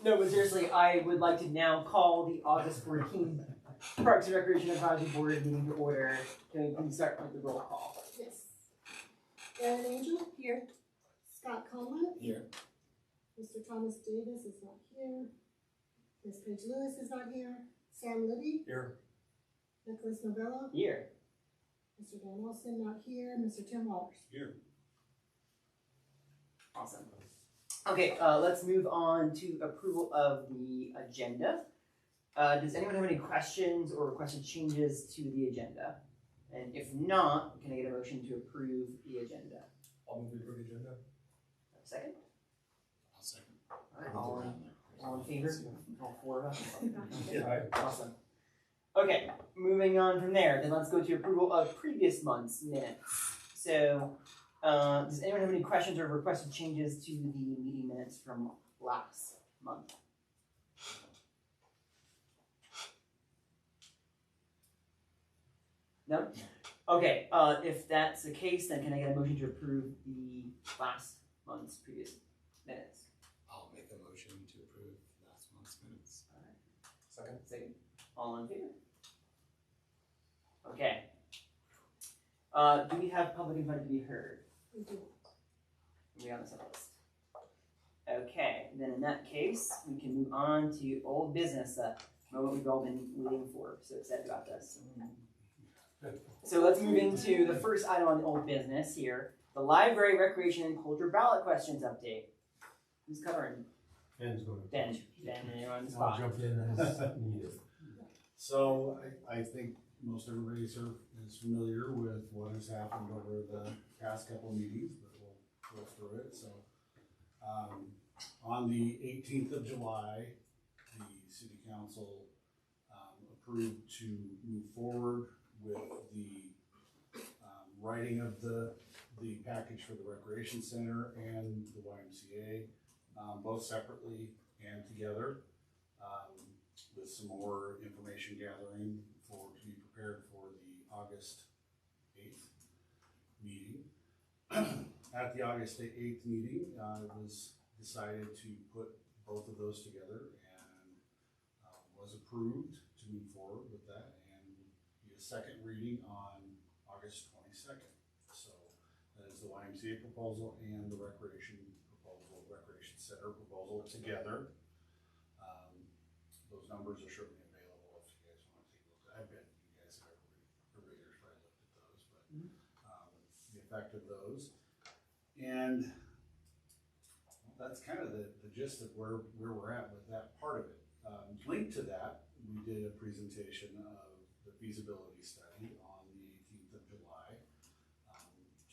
No, but seriously, I would like to now call the August 14th Parks and Recreation Advisory Board meeting to order. Can we please start with the roll call? Yes. Erin Angel? Here. Scott Coleman? Here. Mr. Thomas Davis is not here. Ms. Paige Lewis is not here. Sam Libby? Here. Nicholas Novello? Here. Mr. Dan Wilson not here. Mr. Tim Waters? Here. Awesome. Okay, let's move on to approval of the agenda. Does anyone have any questions or requested changes to the agenda? And if not, can I get a motion to approve the agenda? I'll move to approve the agenda. Second? I'll second. All right, all in favor? All four of us? Yeah. Awesome. Okay, moving on from there, then let's go to approval of previous month's minutes. So, does anyone have any questions or requested changes to the meeting minutes from last month? No? Okay, if that's the case, then can I get a motion to approve the last month's previous minutes? I'll make a motion to approve last month's minutes. All right. Second. All in favor? Okay. Do we have public input to be heard? We do. Are we on this list? Okay, then in that case, we can move on to old business, what we've all been waiting for. So excited about this. So let's move into the first item on the old business here, the library, recreation, and culture ballot questions update. Who's covering? Ben's going to. Ben, you're on the I'll spot. jump in as needed. So I think most everybody is familiar with what has happened over the past couple of meetings, but we'll go through it. So on the 18th of July, the City Council approved to move forward with the writing of the package for the Recreation Center and the YMCA, both separately and together, with some more information gathering to be prepared for the August 8th meeting. At the August 8th meeting, it was decided to put both of those together and was approved to move forward with that and be a second reading on August 22nd. So that is the YMCA proposal and the Recreation Center proposal together. Those numbers are certainly available if you guys want to take a look. I bet you guys have readers probably looked at those, but the effect of those. And that's kind of the gist of where we're at with that part of it. Linked to that, we did a presentation of the feasibility study on the 18th of July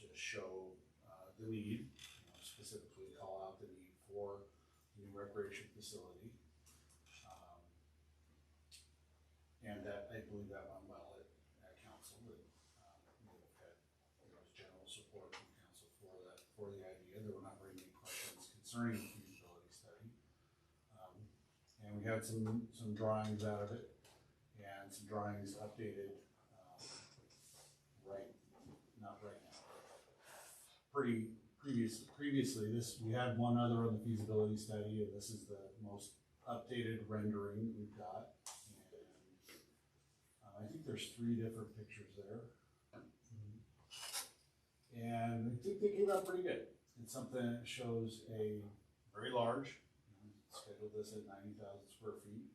to show the need, specifically call out the need for a new recreation facility. And that, I believe that went well at council. That we have had general support from council for the idea. There were not very many questions concerning the feasibility study. And we had some drawings out of it and some drawings updated not right now. Previously, we had one other on the feasibility study, and this is the most updated rendering we've got. I think there's 3 different pictures there. And I think they came out pretty good. It's something that shows a very large, scheduled this at 90,000 square feet,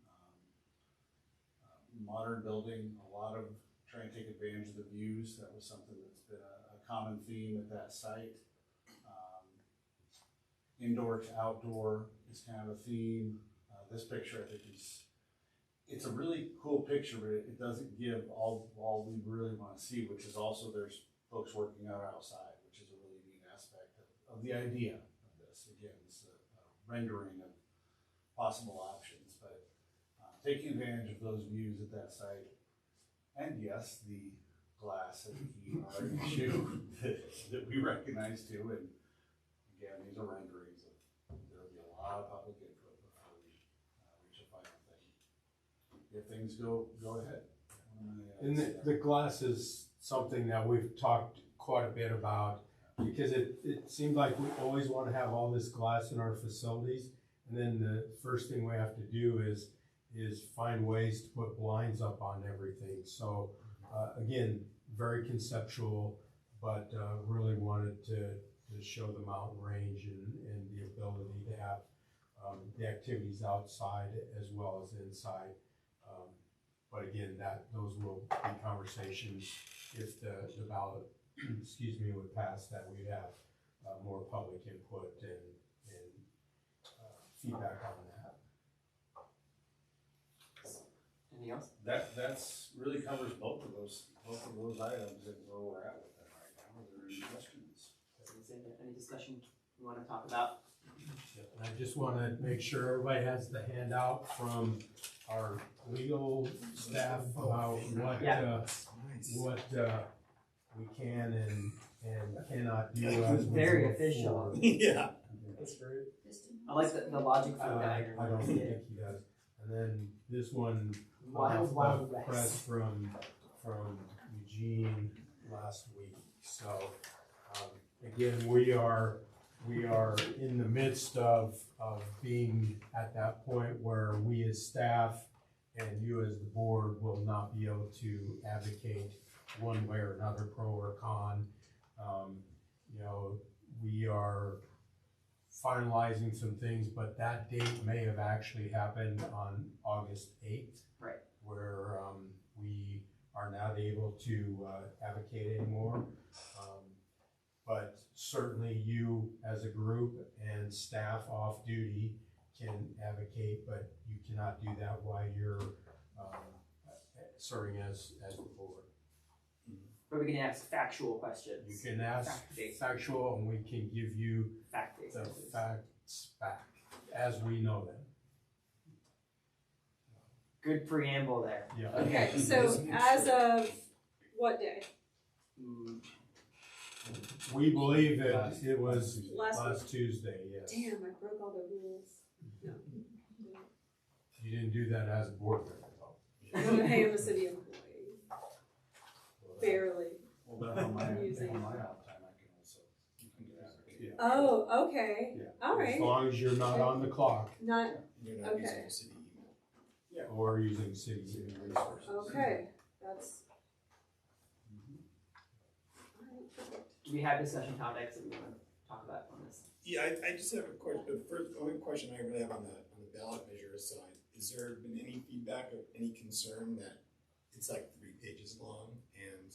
modern building, a lot of trying to take advantage of the views. That was something that's been a common theme at that site. Indoor to outdoor is kind of a theme. This picture, I think, it's a really cool picture, but it doesn't give all we really want to see, which is also there's folks working out outside, which is a really neat aspect of the idea of this. Again, it's a rendering of possible options, but taking advantage of those views at that site. And yes, the glass and the heat are an issue that we recognize too. And again, these are renderings. There'll be a lot of public input before we reach a final thing. If things go ahead. And the glass is something that we've talked quite a bit about because it seemed like we always want to have all this glass in our facilities, And then the first thing we have to do is find ways to put blinds up on everything. So, again, very conceptual, but really wanted to show the mountain range and the ability to have the activities outside as well as inside. But again, those will be conversations if the ballot, excuse me, would pass, that we'd have more public input and feedback on that. Anything else? That's really covers both of those items and where we're at with that right now. Are there any questions? Any discussion you want to talk about? And I just want to make sure everybody has the handout from our legal staff about what we can and cannot do. As we Very move official. forward. Yeah, that's great. I like the logic for that. I don't think he does. And then this one, Wild West. press from Eugene last week. So again, we are in the midst of being at that point where we as staff and you as the board will not be able to advocate one way or another, pro or con. We are finalizing some things, but that date may have actually happened on August 8th. Right. Where we are not able to advocate anymore. But certainly you as a group and staff off duty can advocate, but you cannot do that while you're serving as the board. But we can ask factual questions. You can ask Fact-based. factual, and we can give you Fact-based. the answers. facts back as we know them. Good preamble there. Yeah. Okay, so as of what day? Mm, We believe it was Last last Tuesday, yes. Damn, I broke all the rules. No. You didn't do that as a board member, though. I am a city employee. Barely. Well, then on my Using- out time, I can also, you can get advocate. Yeah. Oh, okay. Yeah. All As right. long as you're not on the clock Not, You're not using Okay. the city email. or using city resources. okay, that's. Mhm. All right, perfect. Do we have discussion topics that we want to talk about on this? Yeah, I just have a question, the only question I really have on the ballot measure side, is there been any feedback or any concern that it's like 3 pages long and,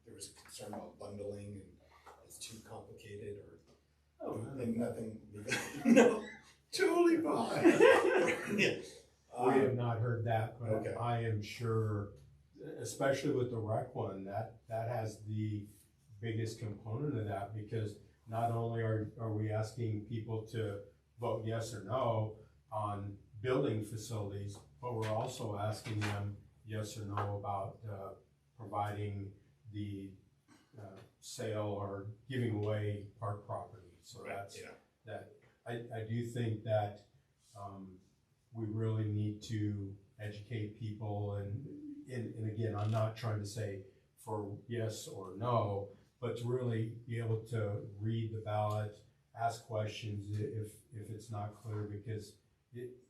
there was a concern about bundling and it's too complicated or, and nothing, no, totally fine. Yeah. We have not heard that, but Okay. I am sure, especially with the rec one, that has the biggest component of that, because not only are we asking people to vote yes or no on building facilities, but we're also asking them yes or no about providing the sale or giving away park property. So Right, that's yeah. I do think that we really need to educate people and again, I'm not trying to say for yes or no, but to really be able to read the ballot, ask questions if it's not clear, because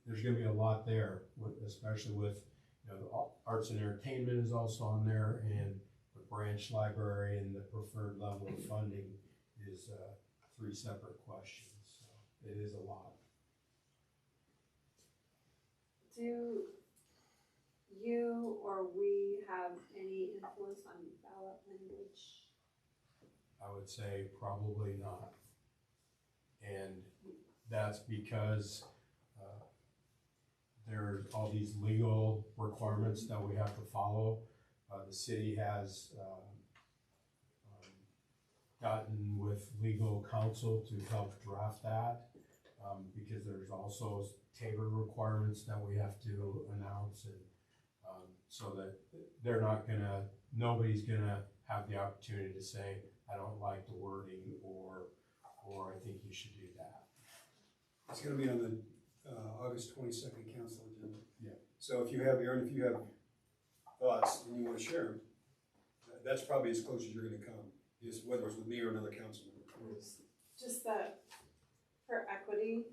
there's gonna be a lot there, especially with, the arts and entertainment is also on there, and the branch library and the preferred level of funding is 3 separate questions, so it is a lot. Do you or we have any influence on ballot language? I would say probably not. And that's because there's all these legal requirements that we have to follow. The city has gotten with legal counsel to help draft that, because there's also tailored requirements that we have to announce, and so that nobody's gonna have the opportunity to say, I don't like the wording, or I think you should do that. It's gonna be on the August 22nd council agenda. Yeah. So if you have thoughts and you wanna share them, that's probably as close as you're gonna come, just whether it's with me or another council member. Just that for equity,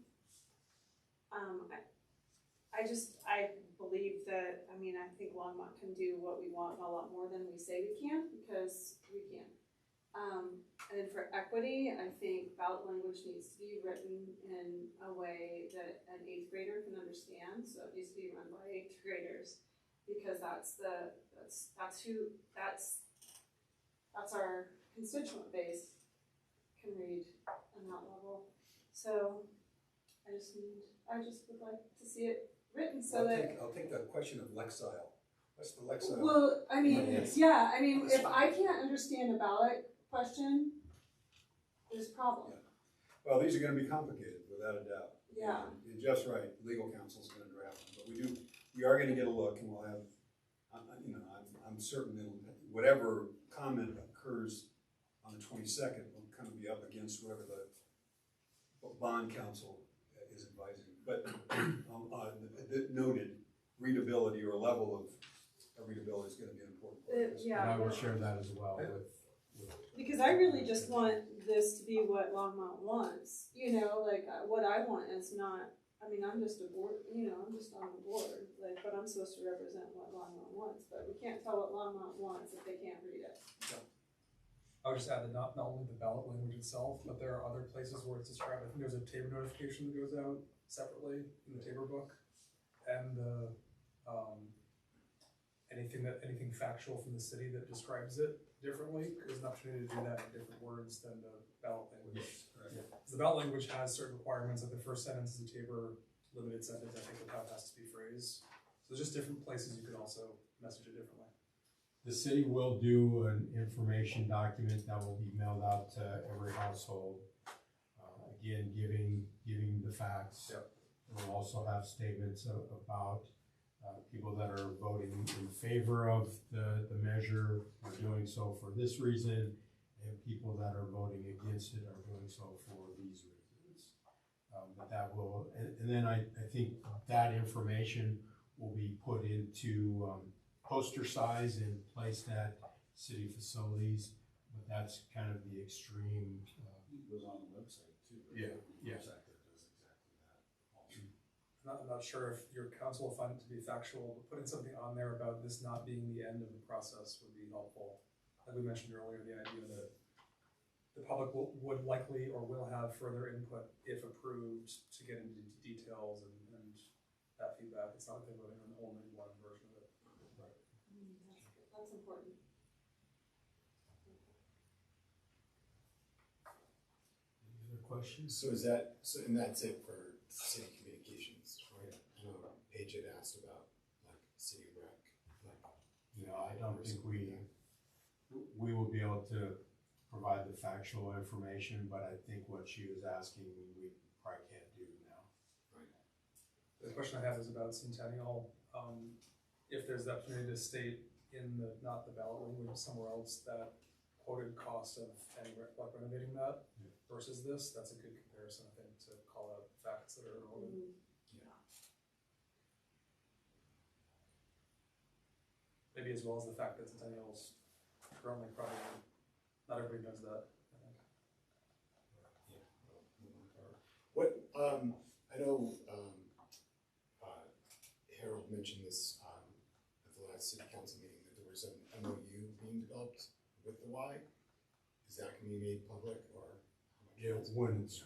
I believe that, I mean, I think Longmont can do what we want a lot more than we say we can, because we can. And then for equity, I think ballot language needs to be written in a way that an 8th grader can understand, so it needs to be run by 8th graders, because that's our constituent base can read on that level. So I just would like to see it written so I'll take the question of lexile. What's the lexile? well, I mean, Yes. yeah, I mean, if I can't understand a ballot question, there's a problem. Well, these are gonna be complicated, without a doubt. Yeah. And Jeff's right, legal counsel's gonna draft them, but we are gonna get a look, and we'll have, I'm certain that whatever comment occurs on the 22nd will kind of be up against whatever the bond counsel is advising. But noted, readability or level of readability is gonna be an important part of this. Yeah. And I will share that as well with Because I really just want this to be what Longmont wants, like, what I want is not, I mean, I'm just a board, I'm just on the board, like, but I'm supposed to represent what Longmont wants, but we can't tell what Longmont wants if they can't read it. I would just add that not only the ballot language itself, but there are other places where it's described. I think there's a Tabor notification that goes out separately in the Tabor book, and the anything factual from the city that describes it differently. There's an opportunity to do that in different words than the ballot language. Right. Yeah. The ballot language has certain requirements. Like the first sentence is a Tabor limited sentence, I think, of how it has to be phrased. So there's just different places you could also message it differently. The city will do an information document that will be mailed out to every household. Again, giving the facts. Yep. We'll also have statements about people that are voting in favor of the measure are doing so for this reason, and people that are voting against it are doing so for these reasons. But that will, and then I think that information will be put into poster size and placed at city facilities, but that's kind of the extreme. It goes on the website too. Yeah, yeah. The website that does exactly that also. I'm not sure if your council will find it to be factual, but putting something on there about this not being the end of the process would be helpful. Like we mentioned earlier, the idea that the public would likely or will have further input if approved to get into details and that feedback. It's not like they're voting on only one version of it. Right. That's important. Any other questions? So and that's it for city communications, right? I know Paige had asked about like city rec, I don't think we will be able to provide the factual information, but I think what she was asking, we probably can't do now. The question I have is about Centennial. If there's the opportunity to state in not the ballot language, somewhere else, that quoted cost of any renovating that versus this, that's a good comparison, I think, to call out facts that are relevant. Maybe as well as the fact that Centennial's currently probably, not everybody knows that, I think. What, I know, Harold mentioned this, at the last city council meeting, that there was an MOU being developed with the Y. Is that gonna be made public, or? Yeah, when it's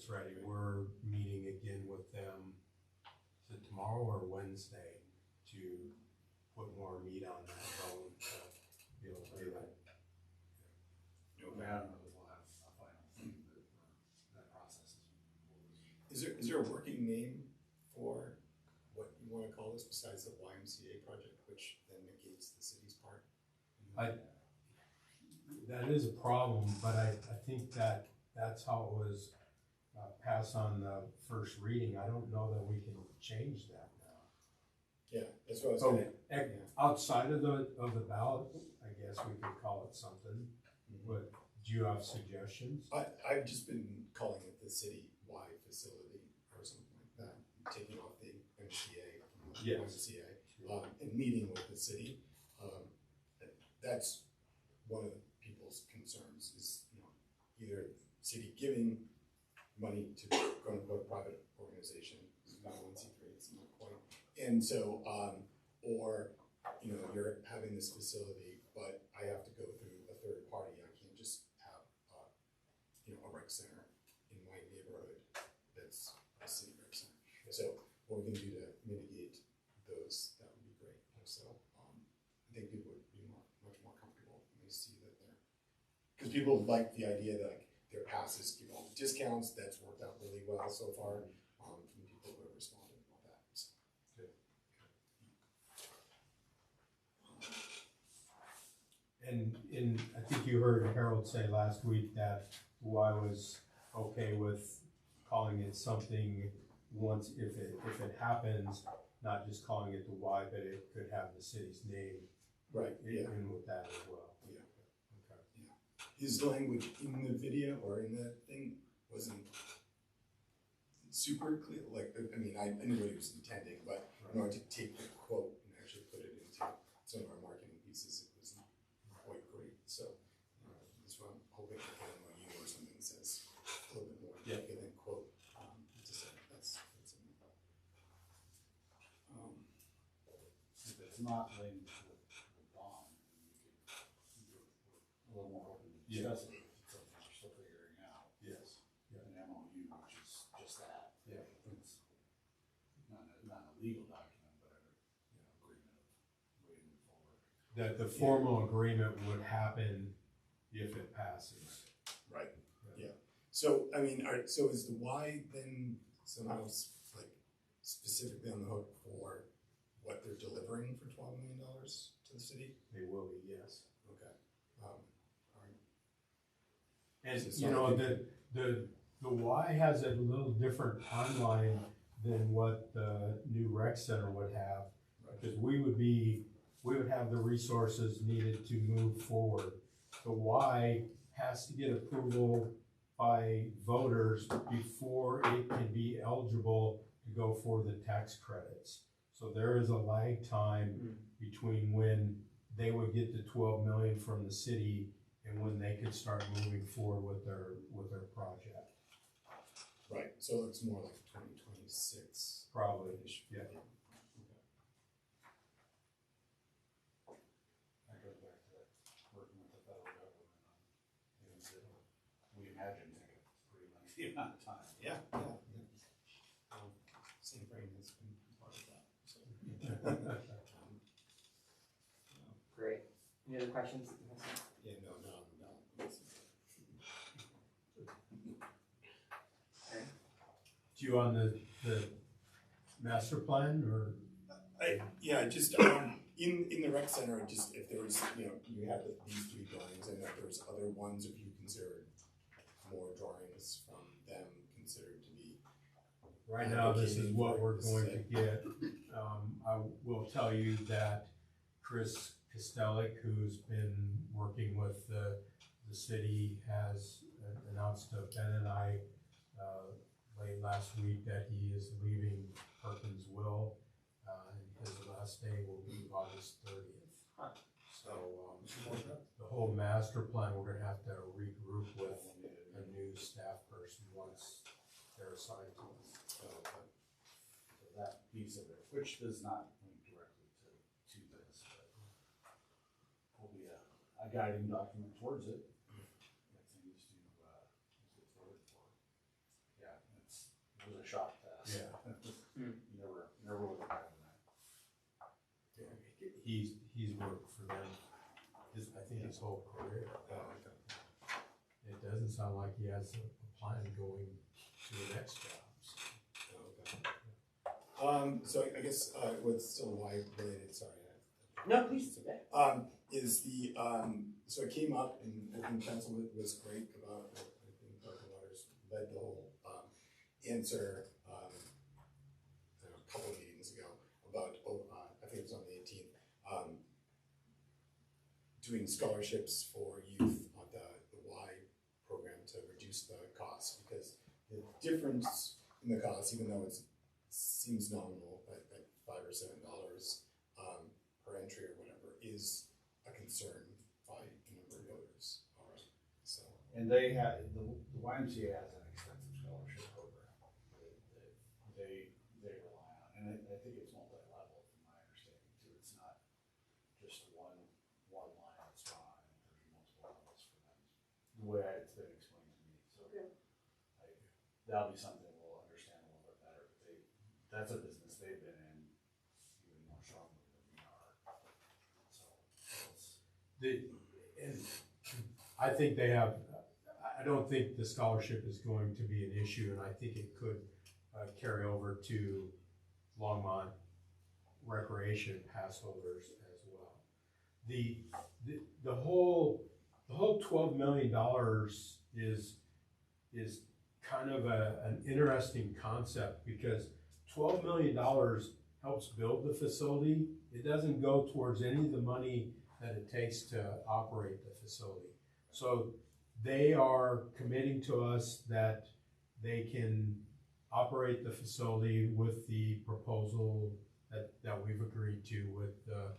ready, we're meeting again with them, is it tomorrow or Wednesday, to put more meat on that bone to be able to do that. I mean, I don't know that we'll have a final thing, but that process is. Is there a working name for what you wanna call this besides the YMCA project, which then negates the city's part? That is a problem, but I think that's how it was passed on the first reading. I don't know that we can change that now. Yeah, that's what I was So, saying. outside of the ballot, I guess we could call it something, but do you have suggestions? I've just been calling it the city Y facility or something like that, taking off the MCA from the Yes. YMCA, and meeting with the city. That's one of the people's concerns is, either city giving money to quote unquote private organization and so, or, you know, you're having this facility, but I have to go through a third party, I can't just have, you know, a rec center in my neighborhood that's a city rec center. So what we can do to mitigate those, that would be great. So, I think people would be much more comfortable when they see that they're, because people like the idea that like their passes give all the discounts, that's worked out really well so far, from people who have responded about that, so. And I think you heard Harold say last week that Y was okay with calling it something once, if it happens, not just calling it the Y, but it could have the city's name Right, yeah. in with that as well. Yeah. Okay. His language in the video or in the thing wasn't super clear, like, I mean, I knew what he was intending, but in order to take the quote and actually put it into some of our marketing pieces, it wasn't quite great, so, that's why I'm hoping to get an MOU or something that says a little bit more, Yeah. than quote, to say that's it. If it's not linked to the bond, we could, we're a little more open to discuss it. It's something we're still figuring out. Yes. An MOU, which is just that. Yeah. It's not a legal document, but an agreement of way to move forward. That the formal agreement would happen if it passes. Right, yeah. So, I mean, so is the Y then somehow like specifically on the hook for what they're delivering for $12 million to the city? They will be, yes. Okay. All right. And, So you know, the Y has a little different timeline than what the new rec center would have. Because we would have the resources needed to move forward. The Y has to get approval by voters before it can be eligible to go for the tax credits. So there is a lag time between when they would get the 12 million from the city and when they could start moving forward with their project. Right, so it's more like 2026. Probably, yeah. That goes back to working with the federal government on things that we imagine take a pretty lengthy amount of time. Yeah. Same brain has been part of that, so. Great. Any other questions? Yeah, no. Okay. Do you on the master plan or? Just in the rec center, just if there was, you know, you had these three drawings, and if there was other ones, if you considered more drawings from them considered to be. Right now, this is what we're going to get. I will tell you that Chris Kostelik, who's been working with the city, has announced to Ben and I late last week that he is leaving Perkinsville. His last day will be August 30th. So the whole master plan, we're gonna have to regroup with a new staff person once they're assigned to us. So that piece of it, which does not link directly to this, but will be a guiding document towards it. Things to get forward for. Yeah, it was a shock to us. Yeah. Never would have gotten that. He's worked for them, I think his whole career. It doesn't sound like he has a plan going to the next job. So I guess what's still Y related, sorry. No, please. Is the, so it came up and I think council was great about, I think Dr. Waters led the whole answer a couple of meetings ago about, I think it was on the 18th, doing scholarships for youth on the Y program to reduce the cost, because the difference in the cost, even though it seems nominal at $5 or $7 per entry or whatever, is a concern by a number of voters already. So, And they have, the YMCA has an extensive scholarship program that they rely on. And I think it's multi-level from my understanding too. It's not just one line that's drawn. I think there's multiple levels for them, the way it's been explained to me. So Okay. that'll be something we'll understand a little bit better. But that's a business they've been in even more strongly than we are. So And I think they have, I don't think the scholarship is going to be an issue, and I think it could carry over to Longmont recreation pass holders as well. The whole $12 million is kind of an interesting concept, because $12 million helps build the facility. It doesn't go towards any of the money that it takes to operate the facility. So they are committing to us that they can operate the facility with the proposal that we've agreed to with the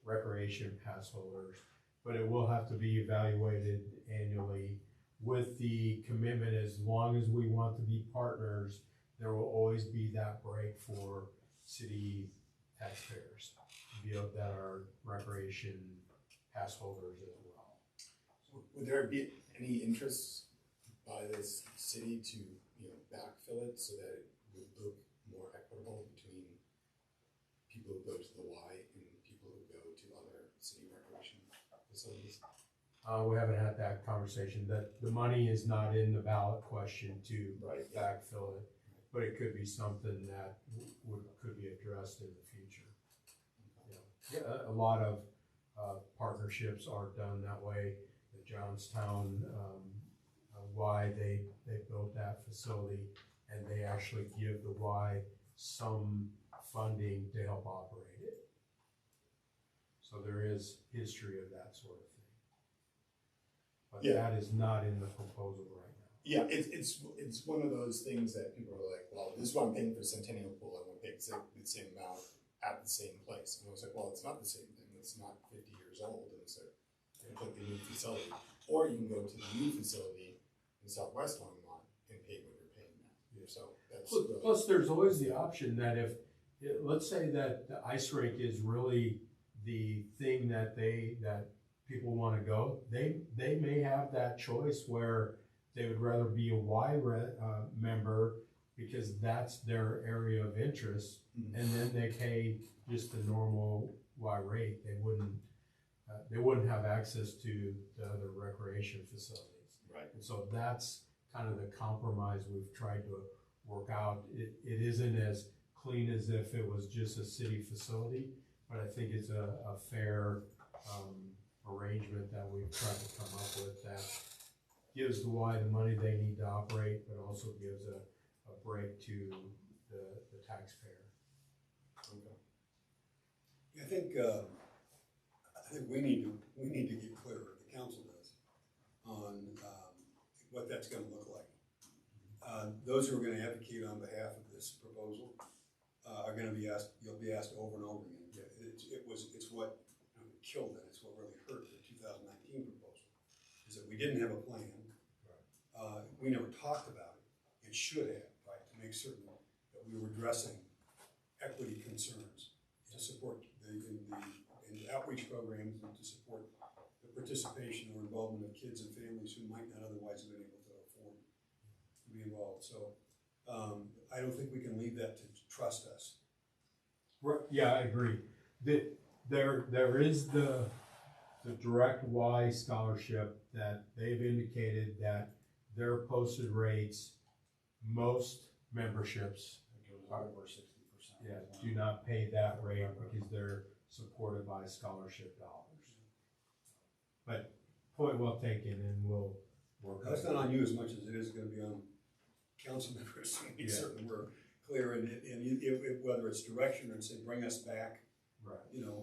recreation pass holders. But it will have to be evaluated annually with the commitment, as long as we want to be partners, there will always be that break for city taxpayers to be able, that are recreation pass holders as well. Would there be any interest by this city to, backfill it so that it would look more equitable between people who go to the Y and people who go to other city recreation facilities? We haven't had that conversation. That the money is not in the ballot question to backfill it, but it could be something that could be addressed in the future. Yeah, a lot of partnerships are done that way. The Johnstown, Y, they built that facility, and they actually give the Y some funding to help operate it. So there is history of that sort of thing. But that is not in the proposal right now. Yeah, it's one of those things that people are like, well, this is what I'm paying for Centennial Pool, I'm gonna pay the same amount at the same place. And I was like, well, it's not the same thing. It's not 50 years old, and it's a completely new facility. Or you can go to the new facility in Southwest Longmont and pay what you're paying now. So that's plus there's always the option that if, let's say that the ice rink is really the thing that people want to go, they may have that choice where they would rather be a Y member because that's their area of interest, and then they pay just the normal Y rate. They wouldn't have access to the other recreation facilities. right. And so that's kind of the compromise we've tried to work out. It isn't as clean as if it was just a city facility, but I think it's a fair arrangement that we've tried to come up with that gives the Y the money they need to operate, but also gives a break to the taxpayer. Okay. I think we need to get clearer, the council does, on what that's gonna look like. Those who are gonna advocate on behalf of this proposal are gonna be asked, you'll be asked over and over again. It's what killed it, it's what really hurt the 2019 proposal, is that we didn't have a plan. We never talked about it, and should have, right, to make certain that we were addressing equity concerns to support the outreach programs and to support the participation or involvement of kids and families who might not otherwise have been able to afford to be involved. So I don't think we can leave that to trust us. Yeah, I agree. There is the direct Y scholarship that they've indicated that their posted rates, most memberships over 60%. do not pay that rate because they're supported by scholarship dollars. But point well taken, and we'll work. That's not on you as much as it is going to be on council members. We certainly were clear in it, and whether it's direction or say bring us back, right,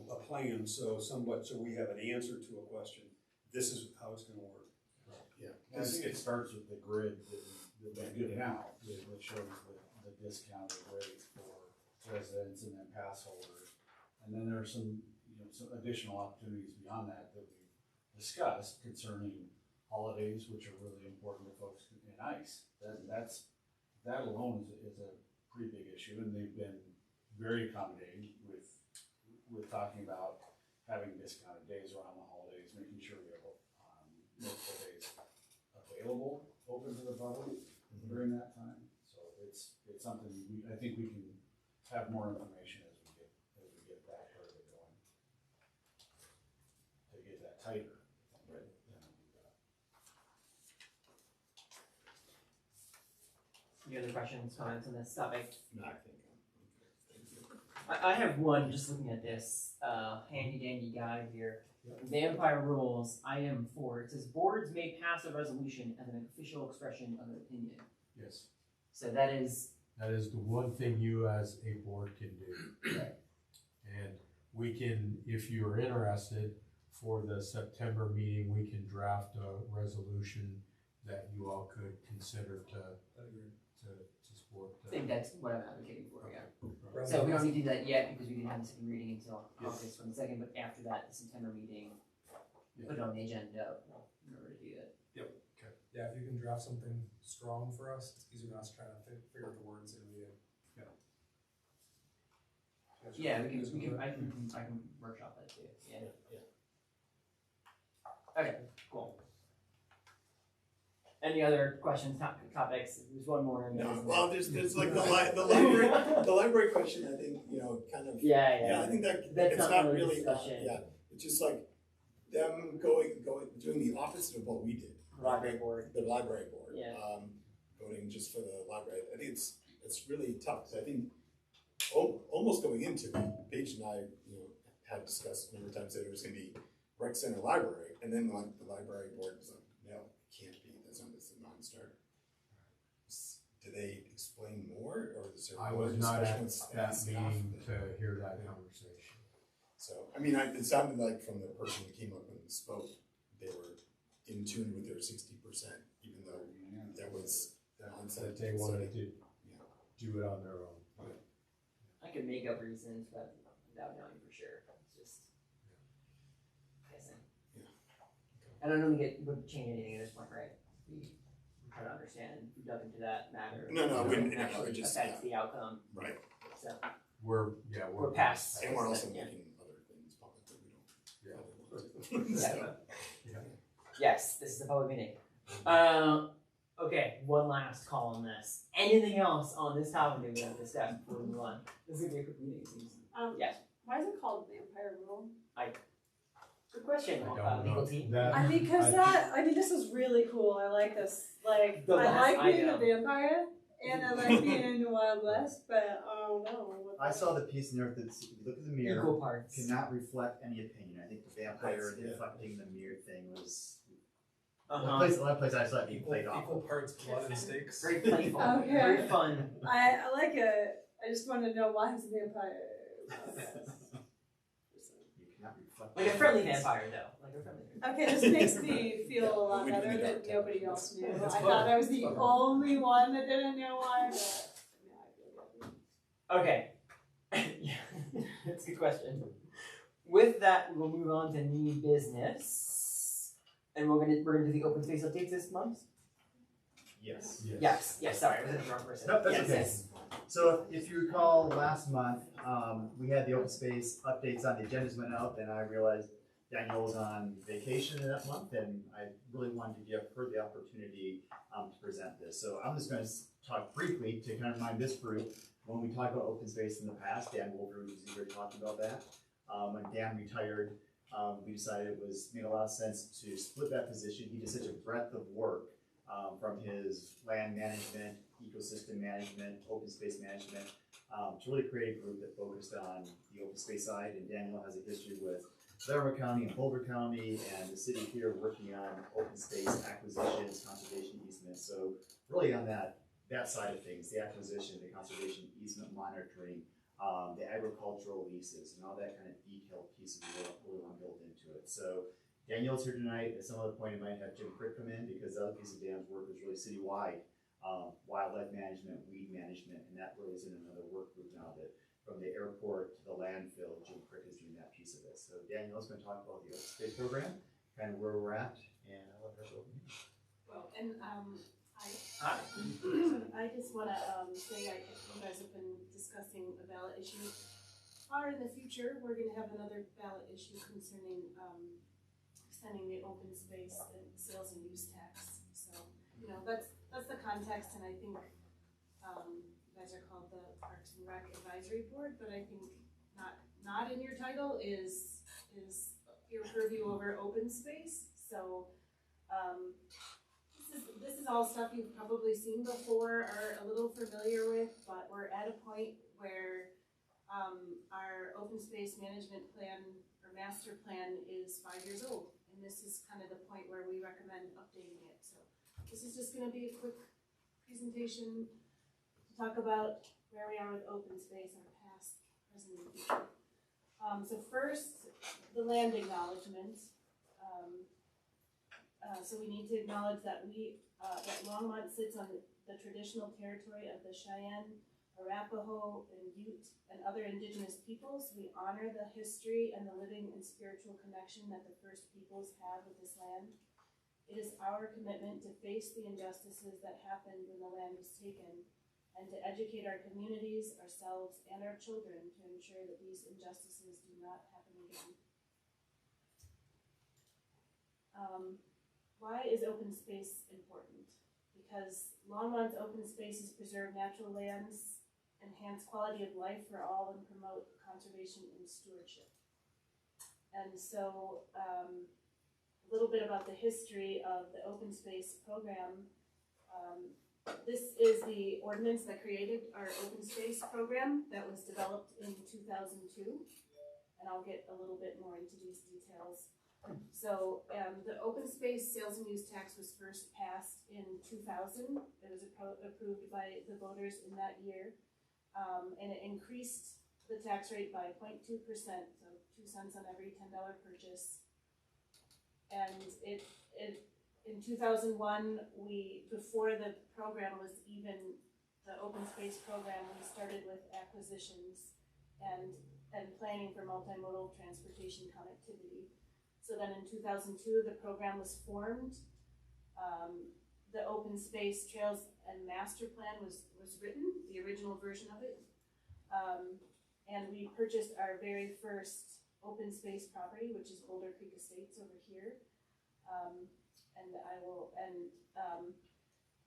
a plan, so we have an answer to a question. This is how it's going to work. Yeah. I think it starts with the grid that we get now, that shows the discounted rates for residents and then pass holders. And then there are some additional opportunities beyond that we've discussed concerning holidays, which are really important to folks in ICE. That alone is a pretty big issue. issue, and they've been very accommodating with talking about having discounted days around the holidays, making sure we have multiple days available, open to the public during that time. So it's something I think we can have more information as we get that part of it going. To get that tighter. Right. Any other questions, comments on this topic? No, I think I'm okay. Thank you. I have one, just looking at this, handy dandy guide here. Vampire rules, item 4, it says boards may pass a resolution as an official expression of an opinion. Yes. So that is, That is the one thing you as a board can do. Right. And we can, if you're interested, for the September meeting, we can draft a resolution that you all could consider to support. I think that's what I'm advocating for, yeah. Rather So we than- don't need to do that yet because we didn't have the second reading until August 22nd, but after that, the September meeting, put it on the agenda in order to do that. Yeah, if you can draft something strong for us, it's easier than us trying to figure out the words in a meeting. Yeah, I can workshop that too, yeah. Okay, cool. Any other questions, topics? There's one more in there. No, isn't well, there? there's like the library question, I think, kind of. Yeah. I think that, That's it's not not really really, discussion. it's just like them doing the opposite of what we did. Library board. The library board. Yeah. Voting just for the library. I think it's really tough, because I think almost going into it, Paige and I, had discussed a number of times that it was gonna be rec center library, and then like the library board was like, no, it can't be, that's a non-starter. Do they explain more, or is there I more was not discussion at with that staff? meeting to hear that conversation. So, I mean, it sounded like from the person that came up and spoke, they were in tune with their 60%, even though that was the onset. That they wanted to Yeah. do it on their own. I could make up reasons, but without knowing for sure. It's just guessing. Yeah. I don't know it would change anything at this point, right? We try to understand, we dug into that matter. No, we didn't, Actually it just, affects the outcome, right. so We're past. And we're also Yeah. making other things public that we don't Yeah. probably want to. So, Yes, this is the public meeting. Okay, one last call on this. Anything else on this topic that we have to discuss before we move on? This is gonna be a quick meeting, it seems. Yes, Why is it called vampire rule? good question, I don't legal know. team. That- This is really cool, I like this, like, The I last like being a item. vampire, and I like being in the Wild West, but I don't know. I saw the piece in there that if you look at the mirror, Equal parts. cannot reflect any opinion. I think the vampire Yeah. reflecting the mirror thing was a Uh-huh. lot of places I saw it being played off. Equal parts blood and steaks. Very playful, Okay. very fun. I like it, I just want to know why he's a vampire. You cannot reflect Like a friendly vampire though, like a friendly vampire. Okay, this makes me feel a lot We do better the that dark nobody time. else knew. It's I fun. thought I was the It's fun. only one that didn't know why, but now I feel good. Okay. Yeah, that's a good question. With that, we'll move on to new business. And we're gonna do the open space updates this month? Yes. Yes, sorry, I was in the wrong person. Nope, that's Yes, okay. yes. So if you recall last month, we had the open space updates on the agendas went out, then I realized Danielle was on vacation that month, and I really wanted to give her the opportunity to present this. So I'm just going to talk briefly to kind of remind this group, when we talked about open space in the past, Dan Wolver was here talking about that. When Dan retired, we decided it made a lot of sense to split that position. He did such a breadth of work from his land management, ecosystem management, open space management, to really create a group that focused on the open space side. And Daniel has a history with Laramie County and Boulder County and the city here working on open space acquisitions, conservation easements. So really on that side of things, the acquisition, the conservation easement monitoring, the agricultural leases, and all that kind of detailed pieces we want built into it. So Danielle's here tonight. At some other point, I might have Jim Crick come in, because the other piece of Dan's work is really citywide, wildlife management, weed management, and that really is in another work group now. That from the airport to the landfill, Jim Crick is doing that piece of it. So Danielle's going to talk about the open space program, kind of where we're at, and I'll let her go. Well, and Hi. I just want to say, you guys have been discussing a ballot issue. Far in the future, we're gonna have another ballot issue concerning, extending the open space and sales and use tax. So, you know, that's the context, and I think, you guys are called the Parks and Rec Advisory Board, but I think not in your title is your purview over open space. So, this is all stuff you've probably seen before or a little familiar with, but we're at a point where our open space management plan or master plan is 5 years old, and this is kind of the point where we recommend updating it. So this is just going to be a quick presentation to talk about where we are with open space, our past, present, and future. So first, the land acknowledgement. So we need to acknowledge that that Longmont sits on the traditional territory of the Cheyenne, Arapaho, and Ute, and other indigenous peoples. We honor the history and the living and spiritual connection that the first peoples have with this land. It is our commitment to face the injustices that happened when the land was taken, and to educate our communities, ourselves, and our children to ensure that these injustices do not happen again. Why is open space important? Because Longmont's open spaces preserve natural lands, enhance quality of life for all, and promote conservation and stewardship. And so, a little bit about the history of the open space program. This is the ordinance that created our open space program that was developed in 2002, and I'll get a little bit more into these details. So the open space sales and use tax was first passed in 2000. It was approved by the voters in that year, and it increased the tax rate by 0.2%, so 2 cents on every $10 purchase. And in 2001, before the program was even the open space program, we started with acquisitions and planning for multimodal transportation connectivity. So then in 2002, the program was formed. The open space trails and master plan was written, the original version of it. And we purchased our very first open space property, which is Boulder Creek Estates over here.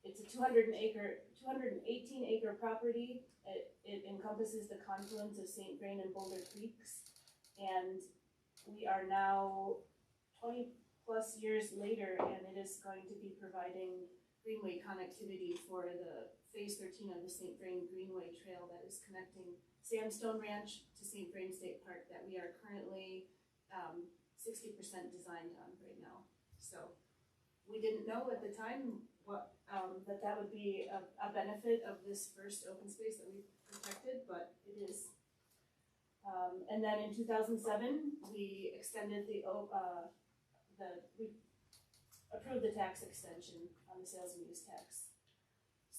It's a 218 acre property. It encompasses the confluence of St. Vrain and Boulder Creeks. And we are now 20 plus years later, and it is going to be providing greenway connectivity for the phase 13 of the St. Vrain Greenway Trail that is connecting Sandstone Ranch to St. Vrain State Park that we are currently 60% designed on right now. So we didn't know at the time that would be a benefit of this first open space that we protected, but it is. And then in 2007, we extended we approved the tax extension on the sales and use tax.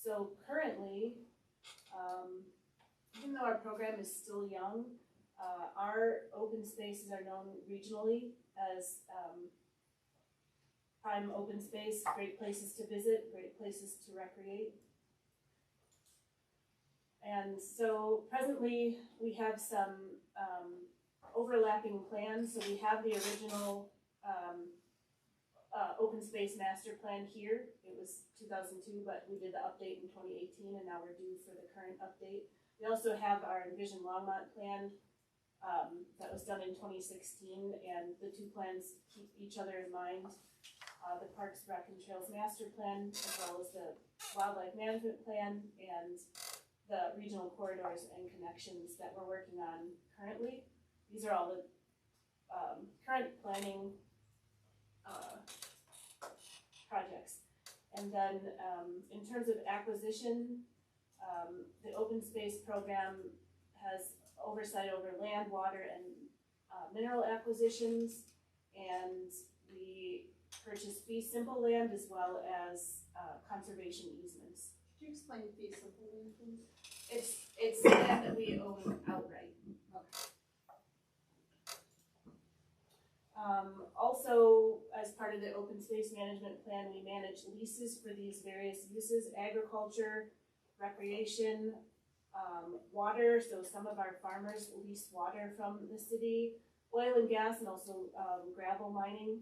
So currently, even though our program is still young, our open spaces are known regionally as prime open space, great places to visit, great places to recreate. And so presently we have some overlapping plans. So we have the original open space master plan here. It was 2002, but we did the update in 2018, and now we're due for the current update. We also have our Envision Longmont plan that was done in 2016, and the two plans keep each other in mind. The Parks, Rec, and Trails Master Plan, as well as the Wildlife Management Plan, and the regional corridors and connections that we're working on currently. These are all the current planning projects. And then in terms of acquisition, the open space program has oversight over land, water, and mineral acquisitions, and we purchase fee simple land as well as conservation easements. Could you explain fee simple land, please? It's land that we own outright. Also, as part of the open space management plan, we manage leases for these various uses: agriculture, recreation, Water, so some of our farmers lease water from the city, oil and gas, and also gravel mining.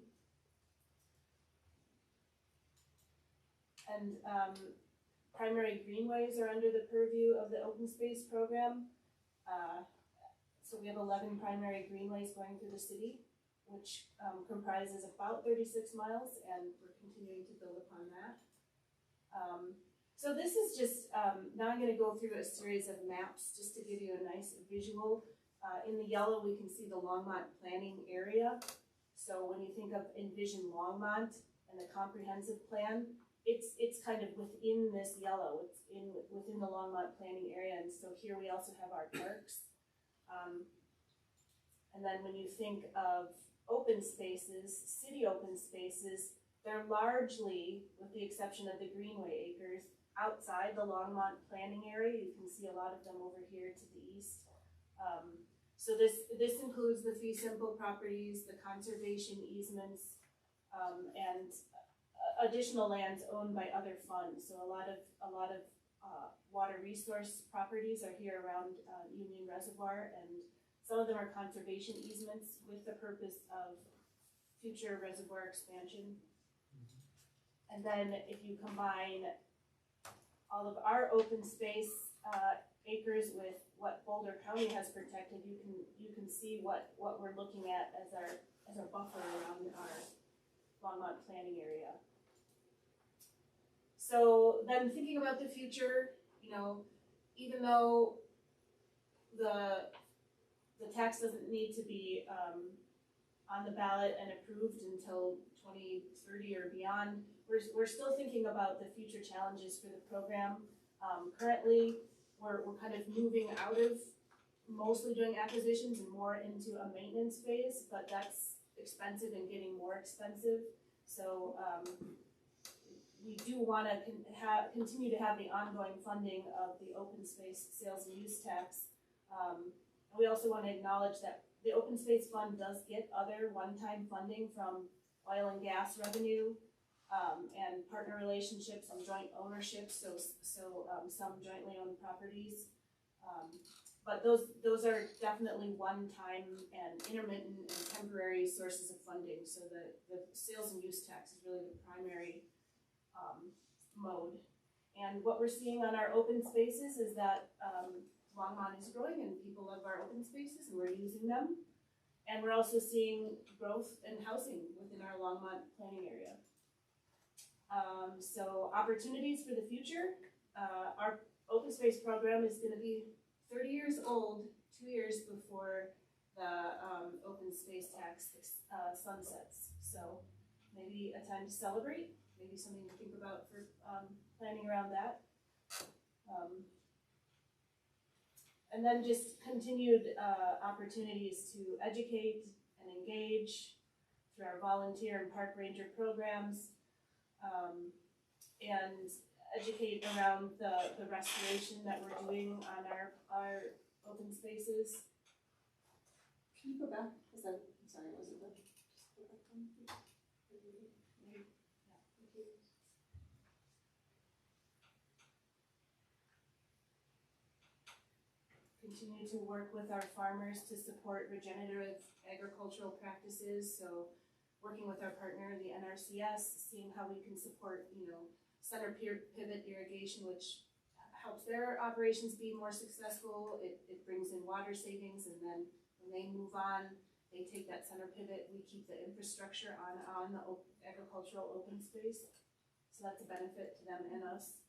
And primary greenways are under the purview of the open space program. So we have 11 primary greenways going through the city, which comprises about 36 miles, and we're continuing to build upon that. So this is just, now I'm gonna go through a series of maps just to give you a nice visual. In the yellow, we can see the Longmont planning area. So when you think of Envision Longmont and the comprehensive plan, it's kind of within this yellow, it's within the Longmont planning area, and so here we also have our parks. And then when you think of open spaces, city open spaces, they're largely, with the exception of the Greenway acres, outside the Longmont planning area. You can see a lot of them over here to the east. So this includes the fee simple properties, the conservation easements, and additional lands owned by other funds. So a lot of water resource properties are here around Union Reservoir, and some of them are conservation easements with the purpose of future reservoir expansion. And then if you combine all of our open space acres with what Boulder County has protected, you can see what we're looking at as our buffer around our Longmont planning area. So then thinking about the future, you know, even though the tax doesn't need to be on the ballot and approved until 2030 or beyond, we're still thinking about the future challenges for the program. Currently, we're kind of moving out of mostly doing acquisitions and more into a maintenance phase, but that's expensive and getting more expensive. So we do want to continue to have the ongoing funding of the open space sales and use tax. We also want to acknowledge that the open space fund does get other one-time funding from oil and gas revenue, and partner relationships and joint ownership, so some jointly owned properties. But those are definitely one-time and intermittent and temporary sources of funding. So the sales and use tax is really the primary mode. And what we're seeing on our open spaces is that Longmont is growing and people love our open spaces and we're using them. And we're also seeing growth in housing within our Longmont planning area. So opportunities for the future. Our open space program is going to be 30 years old, 2 years before the open space tax sunsets. So maybe a time to celebrate, maybe something to think about for planning around that. And then just continued opportunities to educate and engage through our volunteer and park ranger programs, and educate around the restoration that we're doing on our open spaces. Can you go back? I'm sorry, was it the? Just go back one. Yeah, thank you. Continue to work with our farmers to support regenerative agricultural practices. So working with our partner, the NRCS, seeing how we can support, center pivot irrigation, which helps their operations be more successful. It brings in water savings, and then when they move on, they take that center pivot. We keep the infrastructure on the agricultural open space. So that's a benefit to them and us.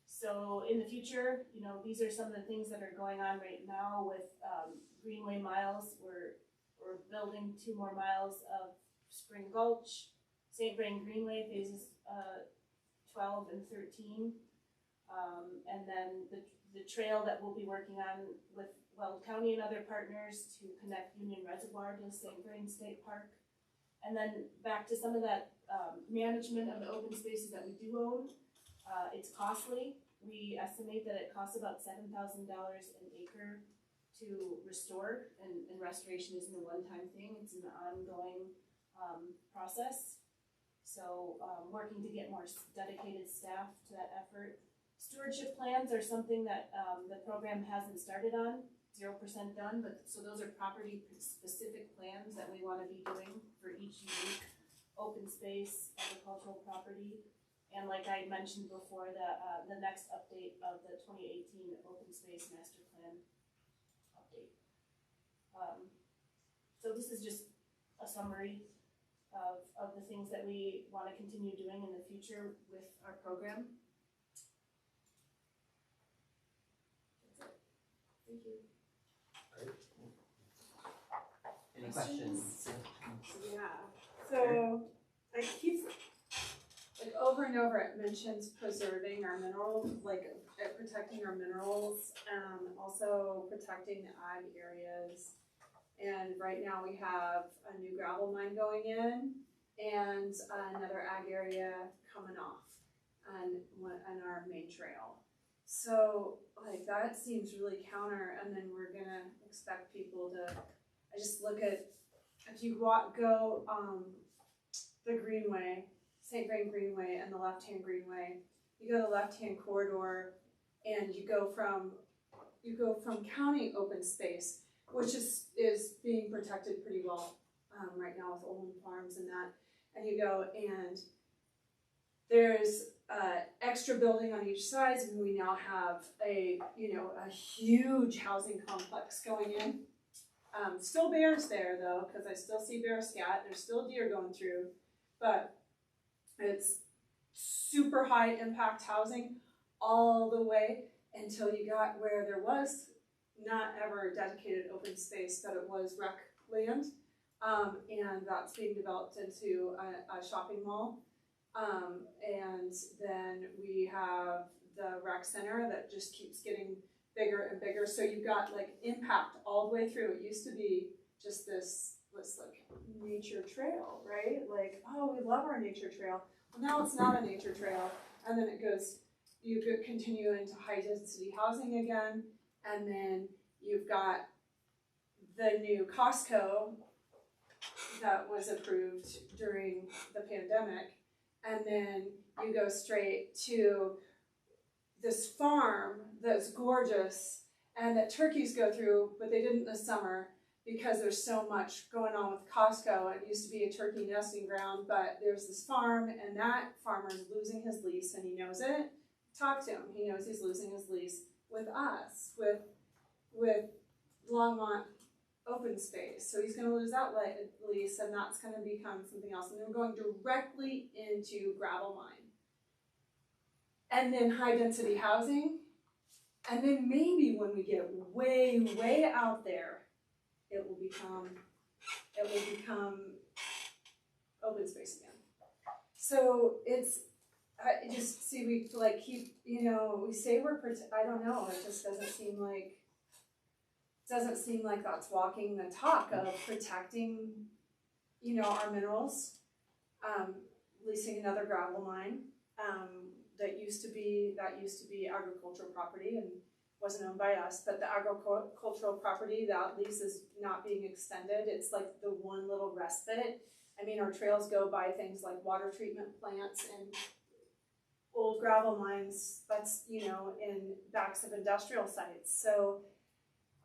So in the future, these are some of the things that are going on right now with Greenway miles. We're building 2 more miles of Spring Gulch, St. Vrain Greenway phases 12 and 13, and then the trail that we'll be working on with Weld County and other partners to connect Union Reservoir to St. Vrain State Park, and then back to some of that management of the open spaces that we do own. It's costly. We estimate that it costs about $7,000 an acre to restore, and restoration isn't a one-time thing, it's an ongoing process. So working to get more dedicated staff to that effort Stewardship plans are something that, the program hasn't started on, 0% done, but, so those are property specific plans that we wanna be doing for each unique open space agricultural property. And like I mentioned before, the next update of the 2018 open space master plan update. So this is just a summary of the things that we wanna continue doing in the future with our program. That's it. Thank you. Any questions? Yeah, so I keep, like over and over, it mentions preserving our minerals, like protecting our minerals, also protecting the ag areas. And right now we have a new gravel mine going in and another ag area coming off on our main trail. So like that seems really counter, and then we're gonna expect people to, I just look at, if you go the Greenway, St. Vrain Greenway and the left-hand Greenway, you go to the left-hand corridor and you go from county open space, which is being protected pretty well right now with Olin Farms and that, and you go and there's extra building on each side, and we now have a huge housing complex going in. Still bears there though, because I still see bear scat. There's still deer going through, but it's super high impact housing all the way until you got where there was not ever dedicated open space, but it was rec land, and that's being developed into a shopping mall. And then we have the rec center that just keeps getting bigger and bigger. So you've got like impact all the way through. It used to be just this like nature trail, right? Like, oh, we love our nature trail. Well, now it's not a nature trail. And then it goes, you could continue into high density housing again. And then you've got the new Costco that was approved during the pandemic. And then you go straight to this farm that's gorgeous and that turkeys go through, but they didn't this summer because there's so much going on with Costco. It used to be a turkey nesting ground, but there's this farm and that farmer's losing his lease and he knows it. Talk to him, he knows he's losing his lease with us, with Longmont open space. So he's gonna lose that lease and that's gonna become something else. And then we're going directly into gravel mine. And then high density housing. And then maybe when we get way, way out there, it will become open space again. So it's, I just see we like keep, we say we're, I don't know, it just doesn't seem like that's walking the talk of protecting, our minerals, leasing another gravel mine, that used to be agricultural property and wasn't owned by us, but the agricultural property, that lease is not being extended. It's like the one little respite. I mean, our trails go by things like water treatment plants and old gravel mines that's, in backs of industrial sites. So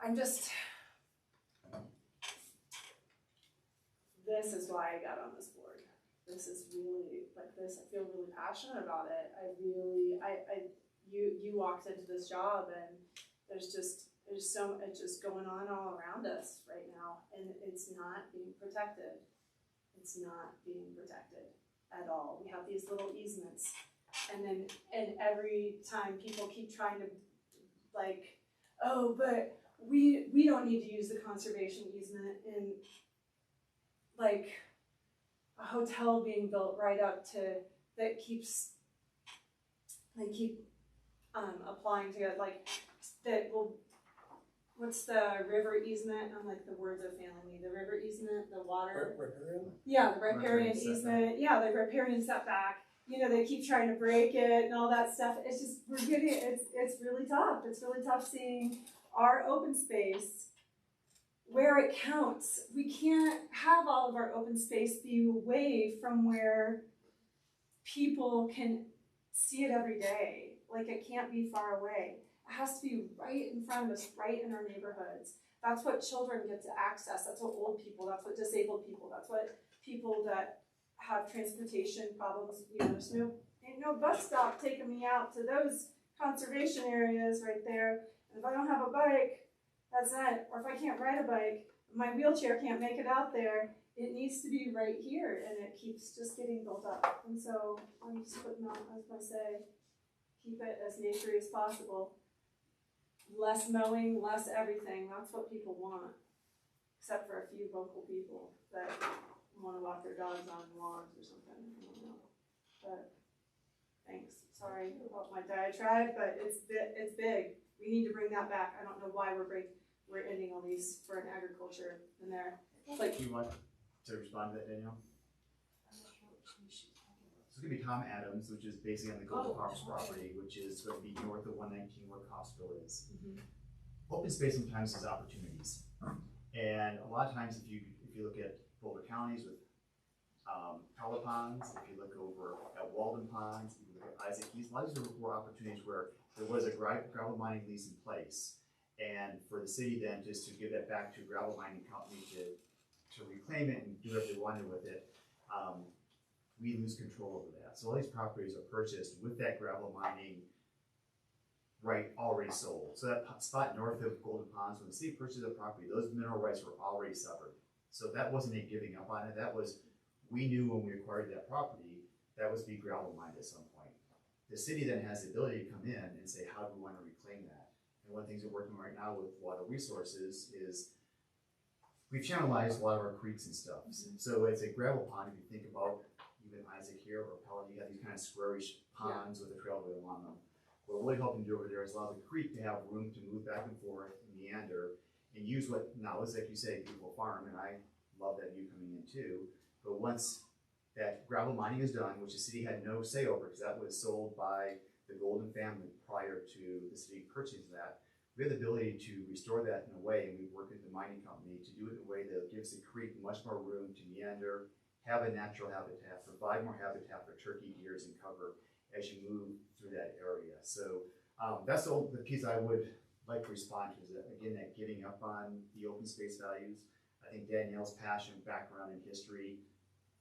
I'm just, this is why I got on this board. This is really, like this, I feel really passionate about it. You walked into this job and there's so much just going on all around us right now, and it's not being protected. It's not being protected at all. We have these little easements, and every time people keep trying to, like, oh, but we don't need to use the conservation easement, and like a hotel being built right up to that keeps, they keep applying to it, like that will, what's the river easement? I'm like, the words are failing me. The river easement, the water. Riparian? Yeah, the riparian easement. Yeah, the riparian setback. They keep trying to break it and all that stuff. It's just, it's really tough. It's really tough seeing our open space where it counts. We can't have all of our open space be away from where people can see it every day. Like, it can't be far away. It has to be right in front of us, right in our neighborhoods. That's what children get to access. That's what old people, that's what disabled people, that's what people that have transportation problems, there's ain't no bus stop taking me out to those conservation areas right there. And if I don't have a bike, that's it. Or if I can't ride a bike, my wheelchair can't make it out there, it needs to be right here, and it keeps just getting built up. And so I'm just putting on, as I say, keep it as naturey as possible. Less mowing, less everything, that's what people want. Except for a few vocal people that wanna walk their dogs on lawns or something, I don't know. But, thanks, sorry about my diatribe, but it's big. We need to bring that back. I don't know why we're ending all these for an agriculture in there. It's like, Do you want to respond to that, Danielle? This is gonna be Tom Adams, which is basically on the Golden Farms property, which is gonna be north of 119 where Costco is. Open space sometimes has opportunities. And a lot of times if you look at Boulder counties with Pella Ponds, if you look over at Walden Ponds, if you look at Isaac Keys, a lot of these were opportunities where there was a gravel mining lease in place. And for the city then just to give that back to a gravel mining company to reclaim it and do whatever they wanted with it, we lose control over that. So all these properties are purchased with that gravel mining right already sold. So that spot north of Golden Ponds, when the city purchased the property, those mineral rights were already severed. So that wasn't a giving up on it. That was, we knew when we acquired that property, that was be gravel mined at some point. The city then has the ability to come in and say, how do we want to reclaim that? And one of the things we're working right now with water resources is we've channelized a lot of our creeks and stuff. So it's a gravel pond, if you think about even Isaac here or Pella, you got these kind of squarish ponds with a trailway along them. What we're really hoping to do over there is allow the creek to have room to move back and forth and meander and use what now is, like you say, a beautiful farm, and I love that view coming in too. But once that gravel mining is done, which the city had no say over because that was sold by the Golden family prior to the city purchasing that, we have the ability to restore that in a way, and we've worked with the mining company to do it in a way that gives the creek much more room to meander, have a natural habitat, provide more habitat for turkey, deers, and cover as you move through that area. So that's the piece I would like to respond to, is that, again, that giving up on the open space values. I think Danielle's passion, background, and history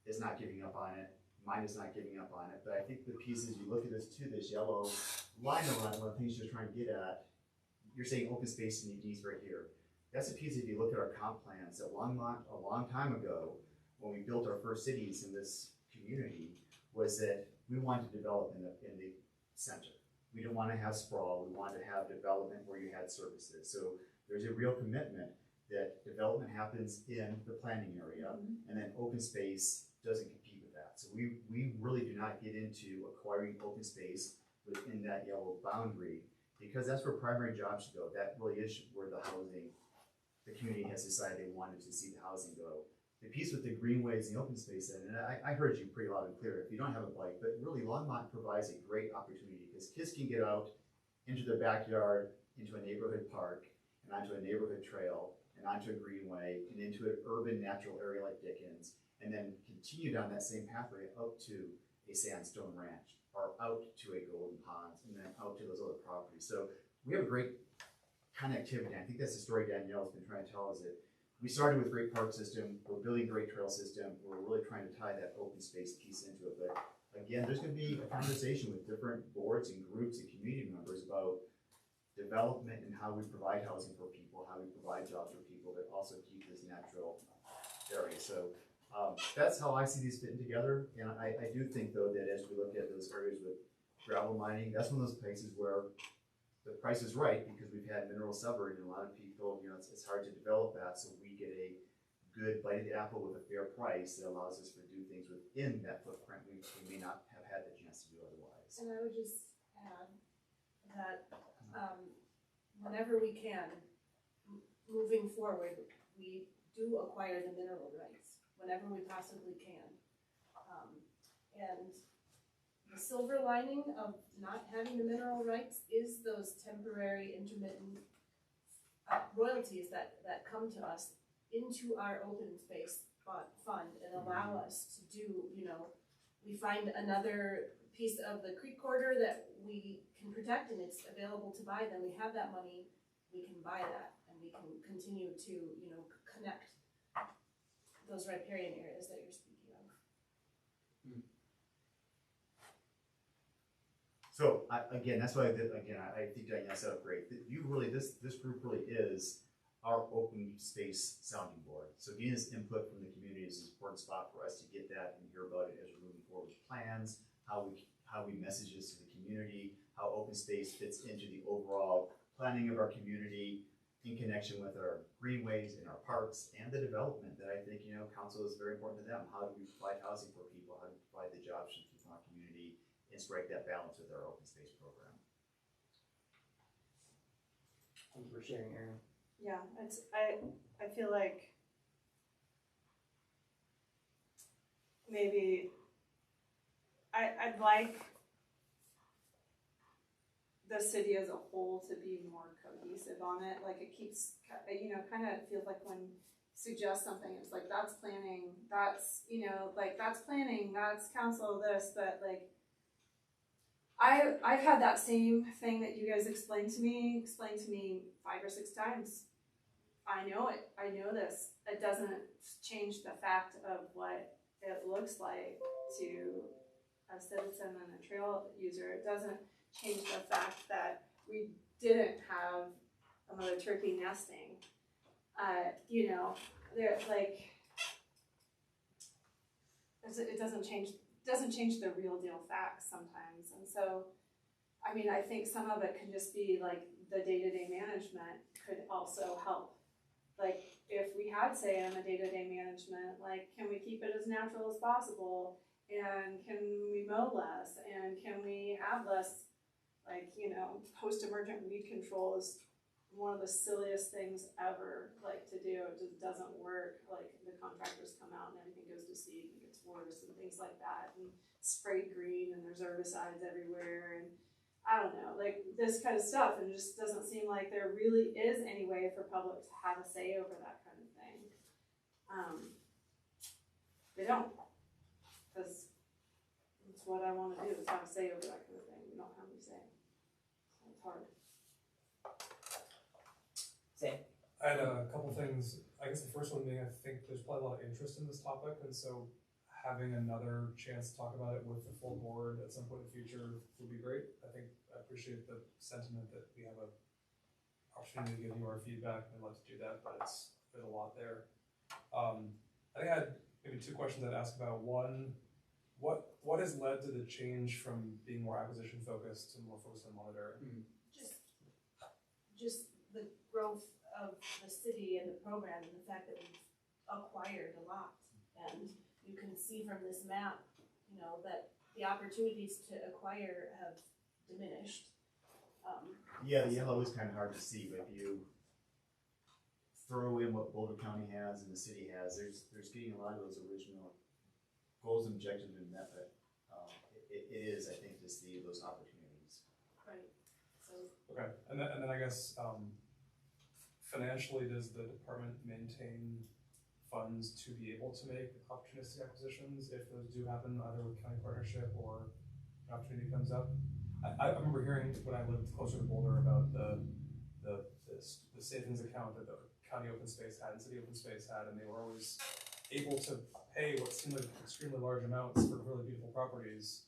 is not giving up on it. Mine is not giving up on it. But I think the piece is, you look at this too, this yellow line around one of the things you're trying to get at, you're saying open space needs right here. That's a piece, if you look at our comp plans at Longmont a long time ago, when we built our first cities in this community, was that we wanted to develop in the center. We didn't want to have sprawl. We wanted to have development where you had services. So there's a real commitment that development happens in the planning area, and then open space doesn't compete with that. So we really do not get into acquiring open space within that yellow boundary, because that's where primary jobs should go. That really is where the community has decided they wanted to see the housing go. The piece with the greenways and the open space, and I heard you pretty loud and clear, if you don't have a bike, but really Longmont provides a great opportunity because kids can get out into their backyard, into a neighborhood park, and onto a neighborhood trail, and onto a greenway, and into an urban natural area like Dickens, and then continue down that same pathway up to a sandstone ranch, or out to a Golden Ponds, and then out to those other properties. So we have a great connectivity. I think that's the story Danielle's been trying to tell, is that we started with great park system, we're building great trail system, we're really trying to tie that open space piece into it. But again, there's gonna be a conversation with different boards and groups and community members about development and how we provide housing for people, how we provide jobs for people, but also keep this natural area. So that's how I see these fitting together. And I do think though that as we look at those areas with gravel mining, that's one of those places where the price is right, because we've had mineral severing, and a lot of people, it's hard to develop that, so we get a good bite of the apple with a fair price that allows us to do things within that footprint we may not have had the chance to do otherwise. And I would just add that whenever we can, moving forward, we do acquire the mineral rights whenever we possibly can. And the silver lining of not having the mineral rights is those temporary intermittent royalties that come to us into our open space fund and allow us to do, we find another piece of the creek corridor that we can protect and it's available to buy, then we have that money, we can buy that and we can continue to, you know, connect those riparian areas that you're speaking of. So, again, that's why, I think Diane set up great. You really, this group really is our open space sounding board. So getting this input from the community is an important spot for us to get that and hear about it as we're moving forward with plans, how we message this to the community, how open space fits into the overall planning of our community in connection with our greenways and our parks and the development that I think, you know, council is very important to them. How do we provide housing for people? How do we provide the jobs for people in our community and strike that balance with our open space program? Thank you for sharing, Aaron. Yeah, I feel like maybe I'd like the city as a whole to be more cohesive on it. Like it keeps, you know, kind of feels like when suggest something, it's like that's planning, that's, you know, like that's planning, that's council this, but like I've had that same thing that you guys explained to me 5 or 6 times. I know it. I know this. It doesn't change the fact of what it looks like to a citizen and a trail user. It doesn't change the fact that we didn't have a mother turkey nesting. You know, they're like, it doesn't change the real deal facts sometimes. And so, I mean, I think some of it can just be like the day-to-day management could also help. Like if we had say on the day-to-day management, like can we keep it as natural as possible, and can we mow less, and can we have less, like, you know, post-emergent weed control is one of the silliest things ever, like to do. It just doesn't work. Like the contractors come out and everything goes to seed and gets worse and things like that, and sprayed green and there's herbicides everywhere, and I don't know, like this kind of stuff, and it just doesn't seem like there really is any way for public to have a say over that kind of thing. They don't, because it's what I want to do is have a say over that kind of thing. We don't have any say, so it's hard. Say. I had a couple things. I guess the first one being, I think there's probably a lot of interest in this topic, and so having another chance to talk about it with the full board at some point in the future would be great. I appreciate the sentiment that we have an opportunity to give you our feedback. I'd love to do that, but there's a lot there. I think I had maybe 2 questions I'd ask about. One, what has led to the change from being more acquisition focused to more focused on monitoring? Just the growth of the city and the program and the fact that we've acquired a lot. And you can see from this map, you know, that the opportunities to acquire have diminished. Yeah, the yellow is kind of hard to see, but if you throw in what Boulder County has and the city has, there's getting a lot of those original goals and objectives been met, but it is, I think, to see those opportunities. Right. So. Okay, and then I guess financially, does the department maintain funds to be able to make opportunistic acquisitions if those do happen, either with county partnership or an opportunity comes up? I remember hearing when I lived closer to Boulder about the savings account that the county open space had and city open space had, and they were always able to pay what seemed like extremely large amounts for really beautiful properties.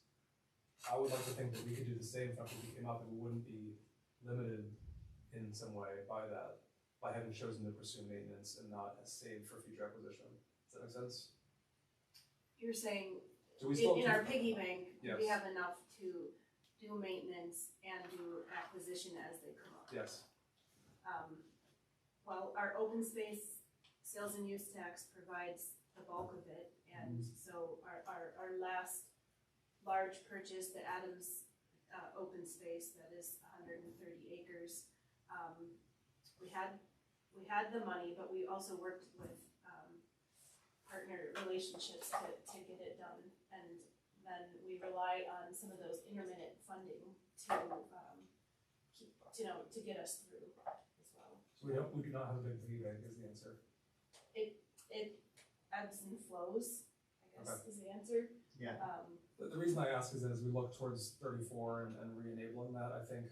I would like to think that we could do the same if opportunity came up, and we wouldn't be limited in some way by that, by having chosen to pursue maintenance and not saved for future acquisition. Does that make sense? You're saying Do we still in our piggy bank, Yes. we have enough to do maintenance and do acquisition as they come up. Yes. Well, our open space sales and use tax provides the bulk of it, and so our last large purchase, the Adams open space, that is 130 acres. We had the money, but we also worked with partner relationships to get it done, and then we rely on some of those intermittent funding to get us through as well. So we do not have a big piggy bank is the answer. It ebbs and flows, I guess, Okay. is the answer. Yeah. The reason I ask is that as we look towards 34 and re-enabling that, I think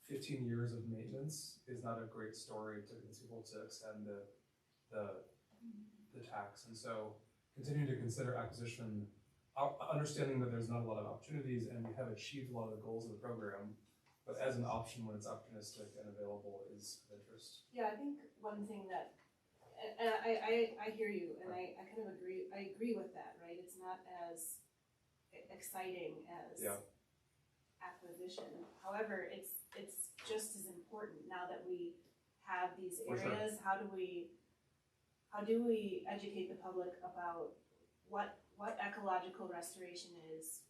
15 years of maintenance is not a great story to convince people to extend the tax. And so continuing to consider acquisition, understanding that there's not a lot of opportunities and we have achieved a lot of the goals of the program, but as an option when it's opportunistic and available is of interest. Yeah, I think one thing that, and I hear you, and I kind of agree, I agree with that, right? It's not as exciting as acquisition. However, it's just as important now that we have these For sure. areas. How do we educate the public about what ecological restoration is,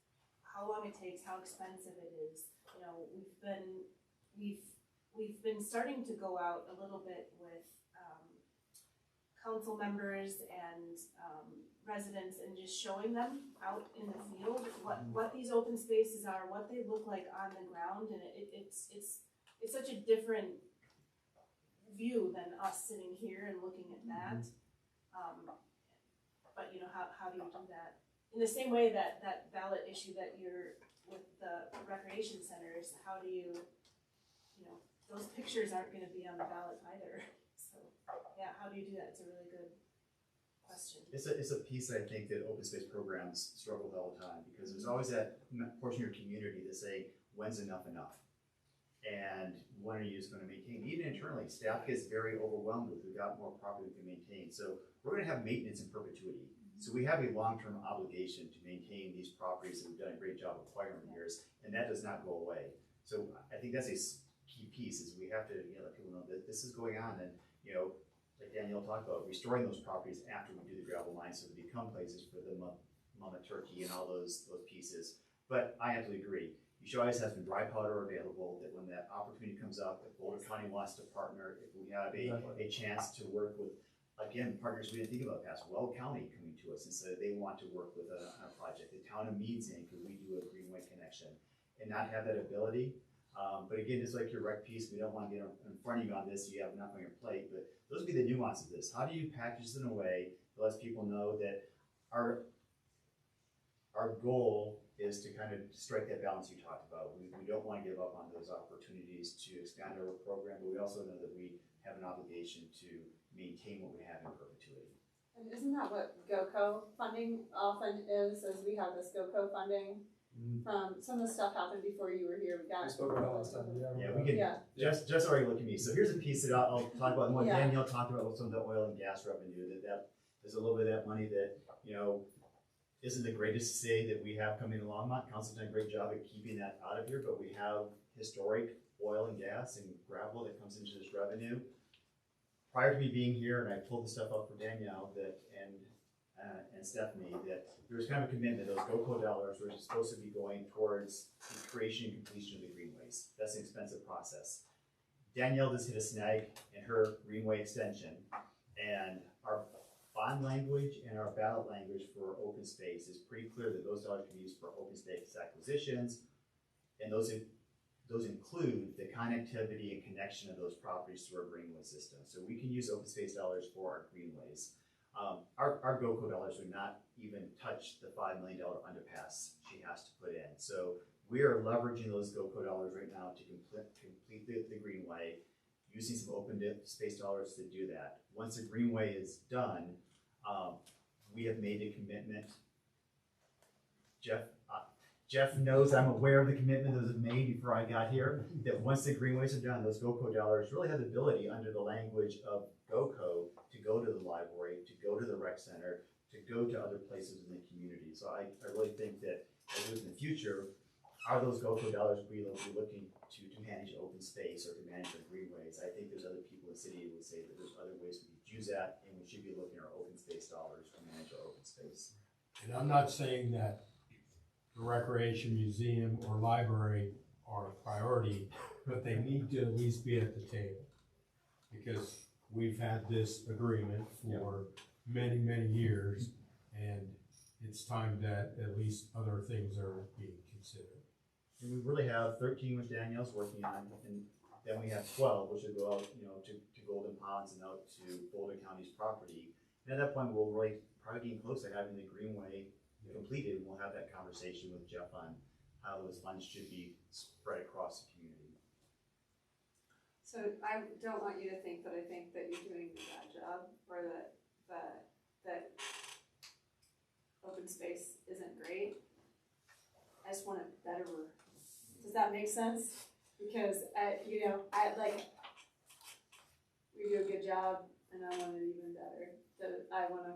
how long it takes, how expensive it is? You know, we've been starting to go out a little bit with council members and residents and just showing them out in the field what these open spaces are, what they look like on the ground, and it's such a different view than us sitting here and looking at that. But you know, how do you do that? In the same way that ballot issue that you're with the recreation centers, how do you know, those pictures aren't gonna be on the ballot either. So yeah, how do you do that? It's a really good question. It's a piece that I think that open space programs struggle with all the time, because there's always that portion of your community that say, when's enough enough? And when are you just gonna maintain? Even internally, staff gets very overwhelmed with, we've got more property to maintain. So we're gonna have maintenance in perpetuity. So we have a long-term obligation to maintain these properties that we've done a great job acquiring years, and that does not go away. So I think that's a key piece, is we have to, you know, let people know that this is going on, and, you know, like Danielle talked about, restoring those properties after we do the gravel mines, so they become places for the mama turkey and all those pieces. But I absolutely agree. You should always have some dry powder available, that when that opportunity comes up, if Boulder County wants to partner, if we have a chance to work with, again, partners we didn't think about past, Well County coming to us and said they want to work with on a project, the town of Meads Inc., because we do a Greenway connection, and not have that ability. But again, just like your rec piece, we don't want to get in front of you on this, you have enough on your plate, but those would be the nuances of this. How do you package it in a way that lets people know that our goal is to kind of strike that balance you talked about. We don't want to give up on those opportunities to expand our program, but we also know that we have an obligation to maintain what we have in perpetuity. And isn't that what GoCo funding often is, as we have this GoCo funding? Some of the stuff happened before you were here. We spoke about last time. Yeah, we can. Just already look at me. So here's a piece that I'll talk about, and what Danielle talked about with some of the oil and gas revenue. That there's a little bit of that money that, you know, isn't the greatest to say that we have coming to Longmont. Council's done a great job at keeping that out of here, but we have historic oil and gas and gravel that comes into this revenue. Prior to me being here, and I pulled the stuff up for Danielle and Stephanie, that there was kind of a commitment, those GoCo dollars were supposed to be going towards the creation and completion of the greenways. That's an expensive process. Danielle just hit a snag in her greenway extension, and our bond language and our ballot language for open space is pretty clear that those dollars can be used for open space acquisitions, and those include the connectivity and connection of those properties to our greenway system. So we can use open space dollars for our greenways. Our GoCo dollars would not even touch the $5 million underpass she has to put in. So we are leveraging those GoCo dollars right now to complete the greenway, using some open space dollars to do that. Once the greenway is done, we have made a commitment. Jeff knows I'm aware of the commitment that was made before I got here, that once the greenways are done, those GoCo dollars really have the ability under the language of GoCo to go to the library, to go to the rec center, to go to other places in the community. So I really think that as we look in the future, are those GoCo dollars we will be looking to manage open space or to manage our greenways? I think there's other people in the city who would say that there's other ways we could use that, and we should be looking at our open space dollars to manage our open space. And I'm not saying that the recreation museum or library are a priority, but they need to at least be at the table. Because we've had this agreement for many, many years, and it's time that at least other things are being considered. And we really have 13, which Danielle's working on, and then we have 12, which will go out, you know, to Golden Ponds and out to Boulder County's property. And at that point, we'll really probably getting close to having the greenway completed, we'll have that conversation with Jeff on how those funds should be spread across the community. So I don't want you to think that I think that you're doing a bad job, or that open space isn't great. I just want it better. Does that make sense? Because we do a good job, and I want it even better. I want to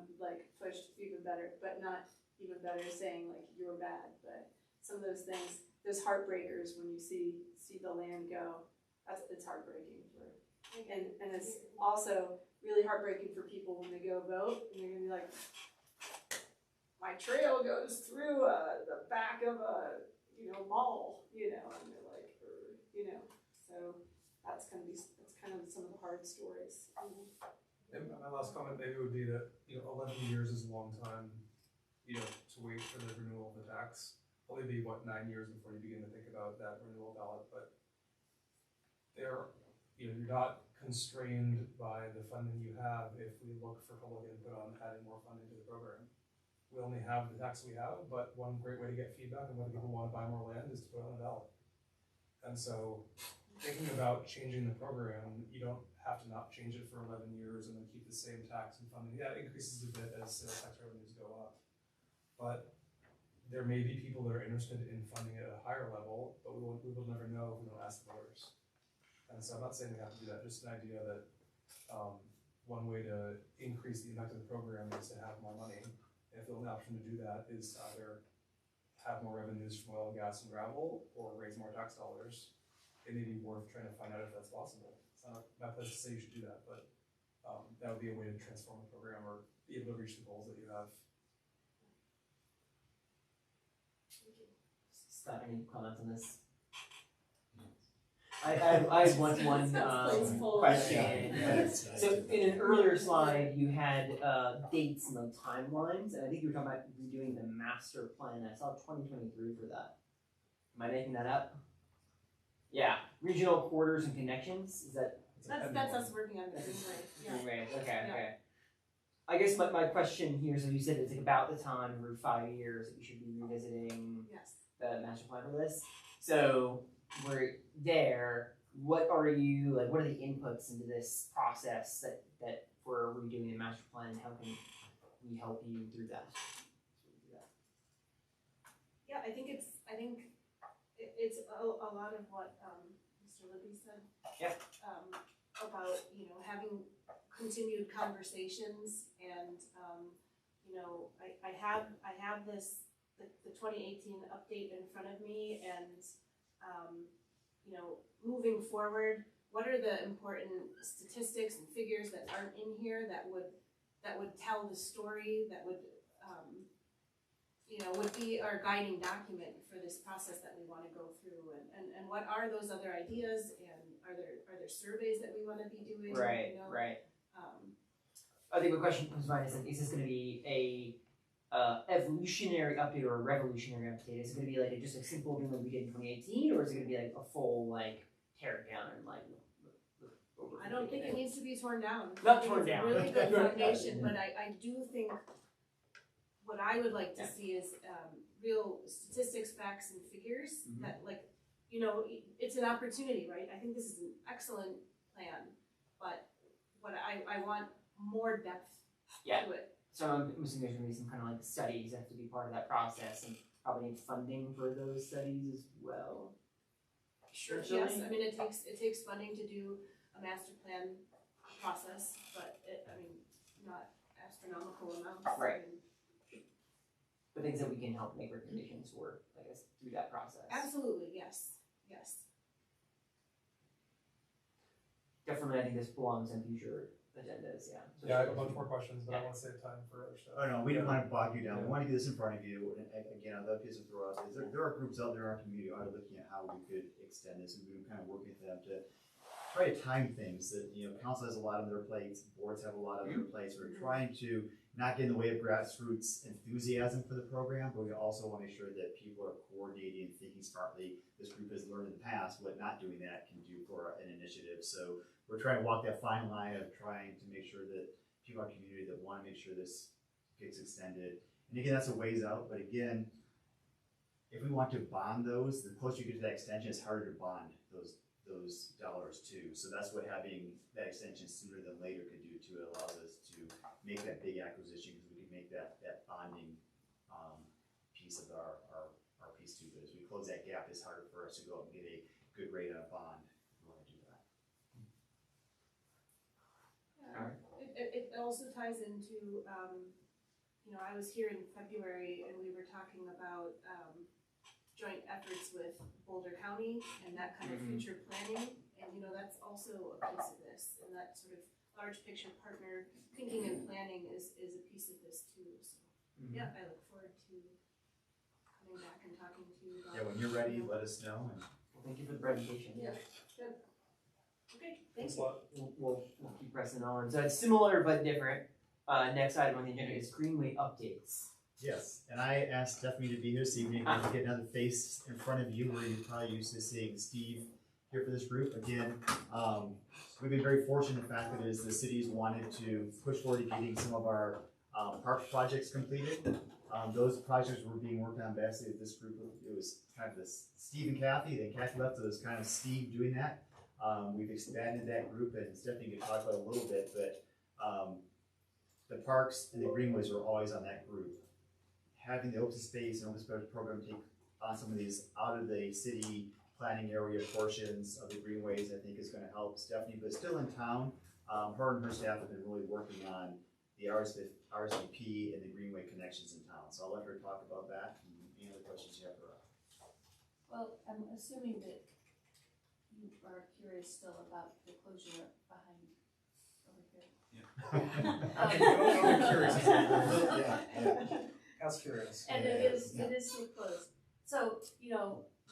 push even better, but not even better saying you're bad. But some of those things, those heartbreakers when you see the land go, it's heartbreaking and it's also really heartbreaking for people when they go vote and they're gonna be like, my trail goes through the back of a mall, and they're like, so that's kind of some of the hard stories. And my last comment maybe would be that 11 years is a long time, to wait for the renewal of the tax. Probably be 9 years before you begin to think about that renewal ballot, but you're not constrained by the funding you have if we look for public input on adding more funding to the program. We only have the tax we have, but one great way to get feedback on whether people want to buy more land is to put it on the ballot. And so thinking about changing the program, you don't have to not change it for 11 years and then keep the same tax and funding. Yeah, it increases a bit as sales tax revenues go up, but there may be people that are interested in funding it at a higher level, but we will never know if we don't ask the voters. And so I'm not saying we have to do that, just an idea that one way to increase the impact of the program is to have more money. And if the only option to do that is either have more revenues from oil, gas, and gravel, or raise more tax dollars, it may be worth trying to find out if that's possible. It's not my place to say you should do that, but that would be a way to transform the program or be able to reach the goals that you have. Scott, any comments on this? I had one question. So in an earlier slide, you had dates and timelines, and I think you were talking about redoing the master plan. I saw 2023 for that. Am I making that up? Yeah, regional quarters and connections. Is that? That's us working on this anyway. Yeah. Okay. I guess my question here, so you said it's about the time every 5 years that we should be revisiting the master plan for this. So we're there. What are the inputs into this process that for redoing the master plan? How can we help you through that? Yeah, I think it's a lot of what Mr. Libby said. Yeah. About having continued conversations and I have this the 2018 update in front of me and moving forward, what are the important statistics and figures that aren't in here that would tell the story, that would would be our guiding document for this process that we want to go through, and what are those other ideas, and are there surveys that we want to be doing? Right. I think the question comes to mind is this going to be a evolutionary update or a revolutionary update? Is it going to be just a simple thing like we did in 2018, or is it going to be a full tear down and I don't think it needs to be torn down. Not torn down. It's a really good foundation, but I do think what I would like to see is real statistics, facts, and figures that it's an opportunity, right? I think this is an excellent plan, but what I want more depth to it. So I'm assuming there's going to be some kind of studies that have to be part of that process, and probably need funding for those studies as well. Sure. Yes, I mean it takes funding to do a master plan process, but not astronomical amounts. Right. But things that we can help make recommendations for, I guess, through that process. Absolutely, yes. Definitely, I think this belongs in future agendas, Yeah, I have a bunch more questions, but I want to save time for other stuff. Oh no, we don't want to bog you down. We want to get this in front of you. And again, I'd love to throw out is there are groups out there in our community who are looking at how we could extend this, and we've been kind of working with them to try to time things. That council has a lot on their plates, boards have a lot on their plates. We're trying to not get in the way of grassroots enthusiasm for the program, but we also want to make sure that people are coordinating and thinking smartly. This group has learned in the past what not doing that can do for an initiative. So we're trying to walk that fine line of trying to make sure that people in our community that want to make sure this gets extended, And again, that's a ways out, but again, if we want to bond those, the closer you get to that extension, it's harder to bond those dollars too. So that's what having that extension sooner than later could do too. It allows us to make that big acquisition, because we can make that bonding piece of our piece too. But as we close that gap, it's harder for us to go out and get a good rate on a bond. We want to do that. Alright. It also ties into, I was here in February and we were talking about, joint efforts with Boulder County and that kind of future planning. And, that's also a piece of this, and that sort of large picture partner thinking and planning is a piece of this too. So, yeah, I look forward to coming back and talking to you about. Yeah, when you're ready, let us know. And Well, thank you for the presentation. Yeah, good. Okay, thanks. We'll keep pressing on. So it's similar but different. Next item on the agenda is Greenway updates. yes, and I asked Stephanie to be here this evening to get another face in front of you, where you're probably used to seeing Steve here for this group. Again, we've been very fortunate in the fact that as the cities wanted to push forward to getting some of our park projects completed. Those projects were being worked on basically with this group. It was kind of this Steve and Kathy. Then Kathy left, so it was kind of Steve doing that. We've expanded that group, and Stephanie could talk about it a little bit, but the parks and the greenways were always on that group. Having the open space and open space program take on some of these out of the city planning area portions of the greenways, I think is going to help Stephanie, but still in town. Her and her staff have been really working on the RSVP and the greenway connections in town. So I'll let her talk about that. And any other questions you have for her? Well, I'm assuming that you are curious still about the closure behind over here. I'm curious. Yeah. That's curious. And it is still closed. So,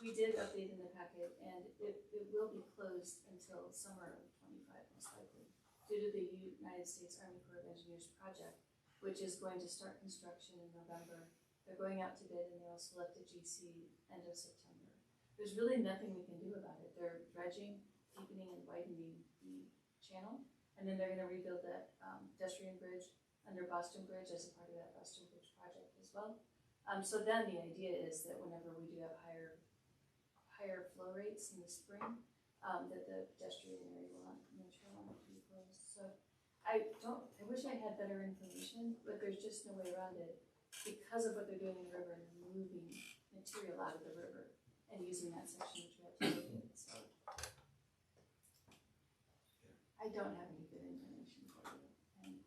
we did update in the packet, and it will be closed until summer of '25, most likely, due to the United States Army Corps of Engineers project, which is going to start construction in November. They're going out to bid, and they'll select a GC end of September. There's really nothing we can do about it. They're dredging, deepening, and widening the channel, and then they're going to rebuild that pedestrian bridge under Boston Bridge as a part of that Boston Bridge project as well. So then the idea is that whenever we do have higher flow rates in the spring, that the pedestrian area will not be closed. So I wish I had better information, but there's just no way around it because of what they're doing in the river and moving material out of the river and using that section of trail to make it. So I don't have any good information for you.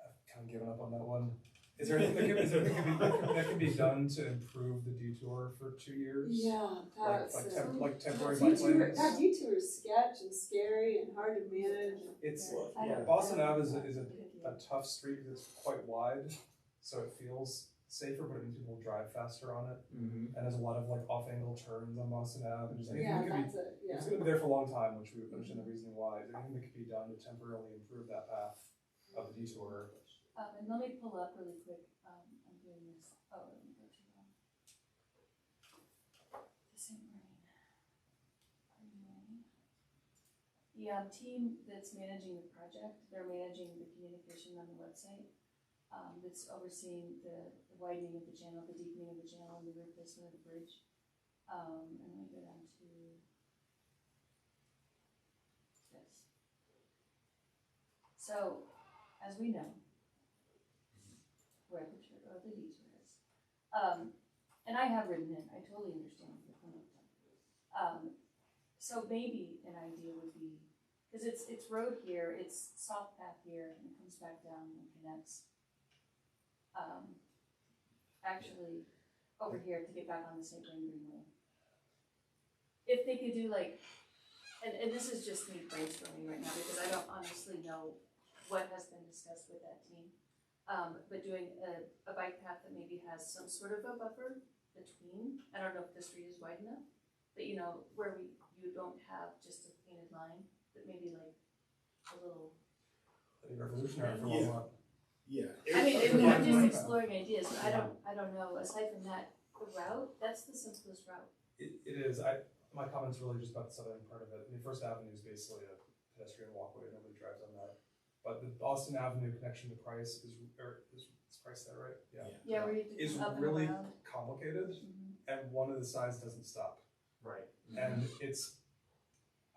I've kind of given up on that one. Is there anything that can be done to improve the detour for 2 years? Yeah, Like temporary bike lanes? That detour is sketch and scary and hard to manage. It's, I don't- Boston Ave is a tough street because it's quite wide, so it feels safer, but it means people drive faster on it. And there's a lot of off-angle turns on Boston Ave. And just anything Yeah, that could be, that's it, yeah. it's going to be there for a long time, which we would understand the reasoning why. Is there anything that could be done to temporarily improve that path of the detour? And let me pull up really quick. I'm doing this. Oh, let me go to the St. Marine. The team that's managing the project, they're managing the communication on the website. That's overseeing the widening of the channel, the deepening of the channel, and the replacement of the bridge. And let me go down to this. So, as we know, where the detour is. And I have written it, I totally understand what you're coming from. So maybe an idea would be, because it's road here, it's soft path here, and it comes back down and connects. Actually, over here to get back on the St. Marine Greenway. If they could do and this is just me brainstorming right now because I don't honestly know what has been discussed with that team. But doing a bike path that maybe has some sort of a buffer between, I don't know if the street is wide enough, but where you don't have just a painted line, but maybe a little. Pretty revolutionary for Longmont. Yeah. I mean, I'm just exploring ideas, but I don't know, aside from that, the route, that's the simplest route. It is. My comment's really just about the southern part of it. I mean, First Avenue is basically a pedestrian walkway. Nobody drives on that. But the Boston Avenue connection to Price is Price that right? Yeah. Yeah, where you have Is to up and really around. complicated, Mhm. and one of the sides doesn't stop. Right. And it's,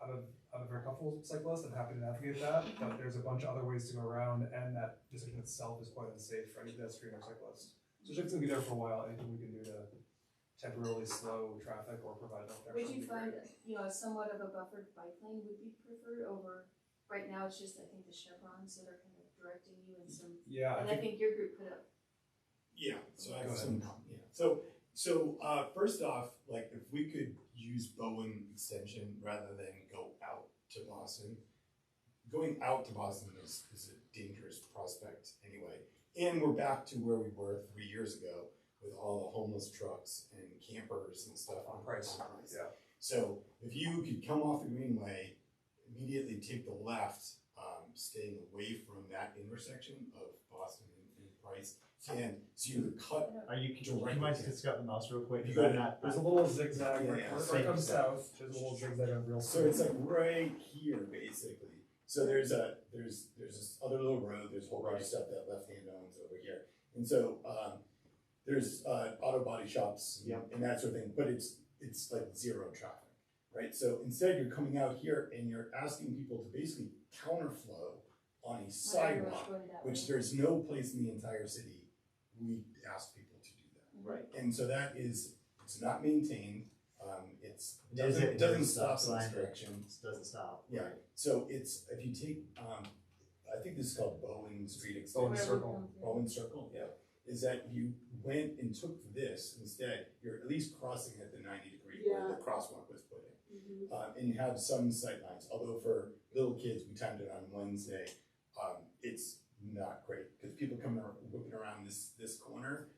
I'm a very comfortable cyclist, I'm happy to navigate that, but there's a bunch of other ways to go around, and that intersection itself is quite unsafe for any pedestrian or cyclist. So it's gonna be there for a while, anything we can do to temporarily slow traffic or provide enough Would direction you would be find, great. somewhat of a buffered bike lane would be preferred over, right now it's just, I think, the chevrons that are kind of directing you in some, Yeah, and I think your group put up, Yeah, so I Go have ahead. some, yeah, first off, like, if we could use Bowen Extension rather than go out to Boston. Going out to Boston is a dangerous prospect anyway, and we're back to where we were 3 years ago with all the homeless trucks and campers and stuff on price, yeah. So if you could come off the Greenway, immediately take the left, staying away from that intersection of Boston and Price, and so you would cut. Are you, can you mind just cut the mouse real quick? 'Cause You I'm got not, There's a little zigzag, Yeah, right, yeah. where it comes south, there's a little zigzag on real. So it's like right here, basically. So there's this other little road. There's a whole bunch of stuff that Left Hand owns over here, and so there's auto body shops and that sort of thing. But it's like zero traffic, right? So instead, you're coming out here and you're asking people to basically counterflow on a when everyone's sidewalk, going that which way. there's no place in the entire city we ask people to do that. right. And so that is, it's not maintained. It Doesn't stop in this sign, direction. it doesn't stop. Yeah, Right. so it's, if you take, I think this is called Bowen Street Bowen Extension. Circle. Bowen Circle, yeah, is that you went and took this instead, you're at least crossing at the 90-degree where the crosswalk was put in. And you have some sight lines, although for little kids, we timed it on Wednesday, it's not great, because people whipping around this corner,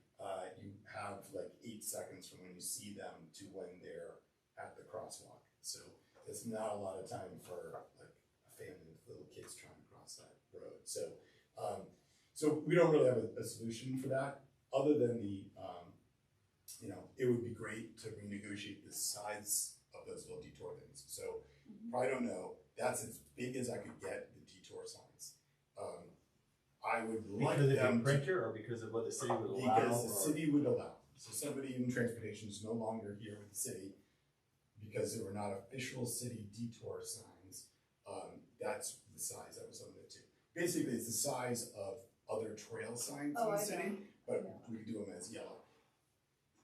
you have like 8 seconds from when you see them to when they're at the crosswalk. So it's not a lot of time for like a family with little kids trying to cross that road. So we don't really have a solution for that, other than it would be great to renegotiate the size of those little detour things. So probably don't know, that's as big as I could get the detour signs. I would like Because of them the to, printer or because of what the city would allow? because the or- city would allow. So somebody in transportation is no longer here with the city because they were not official city detour signs. That's the size that was limited to. Basically, it's the size of other trail signs in the city, but we could do them as yellow.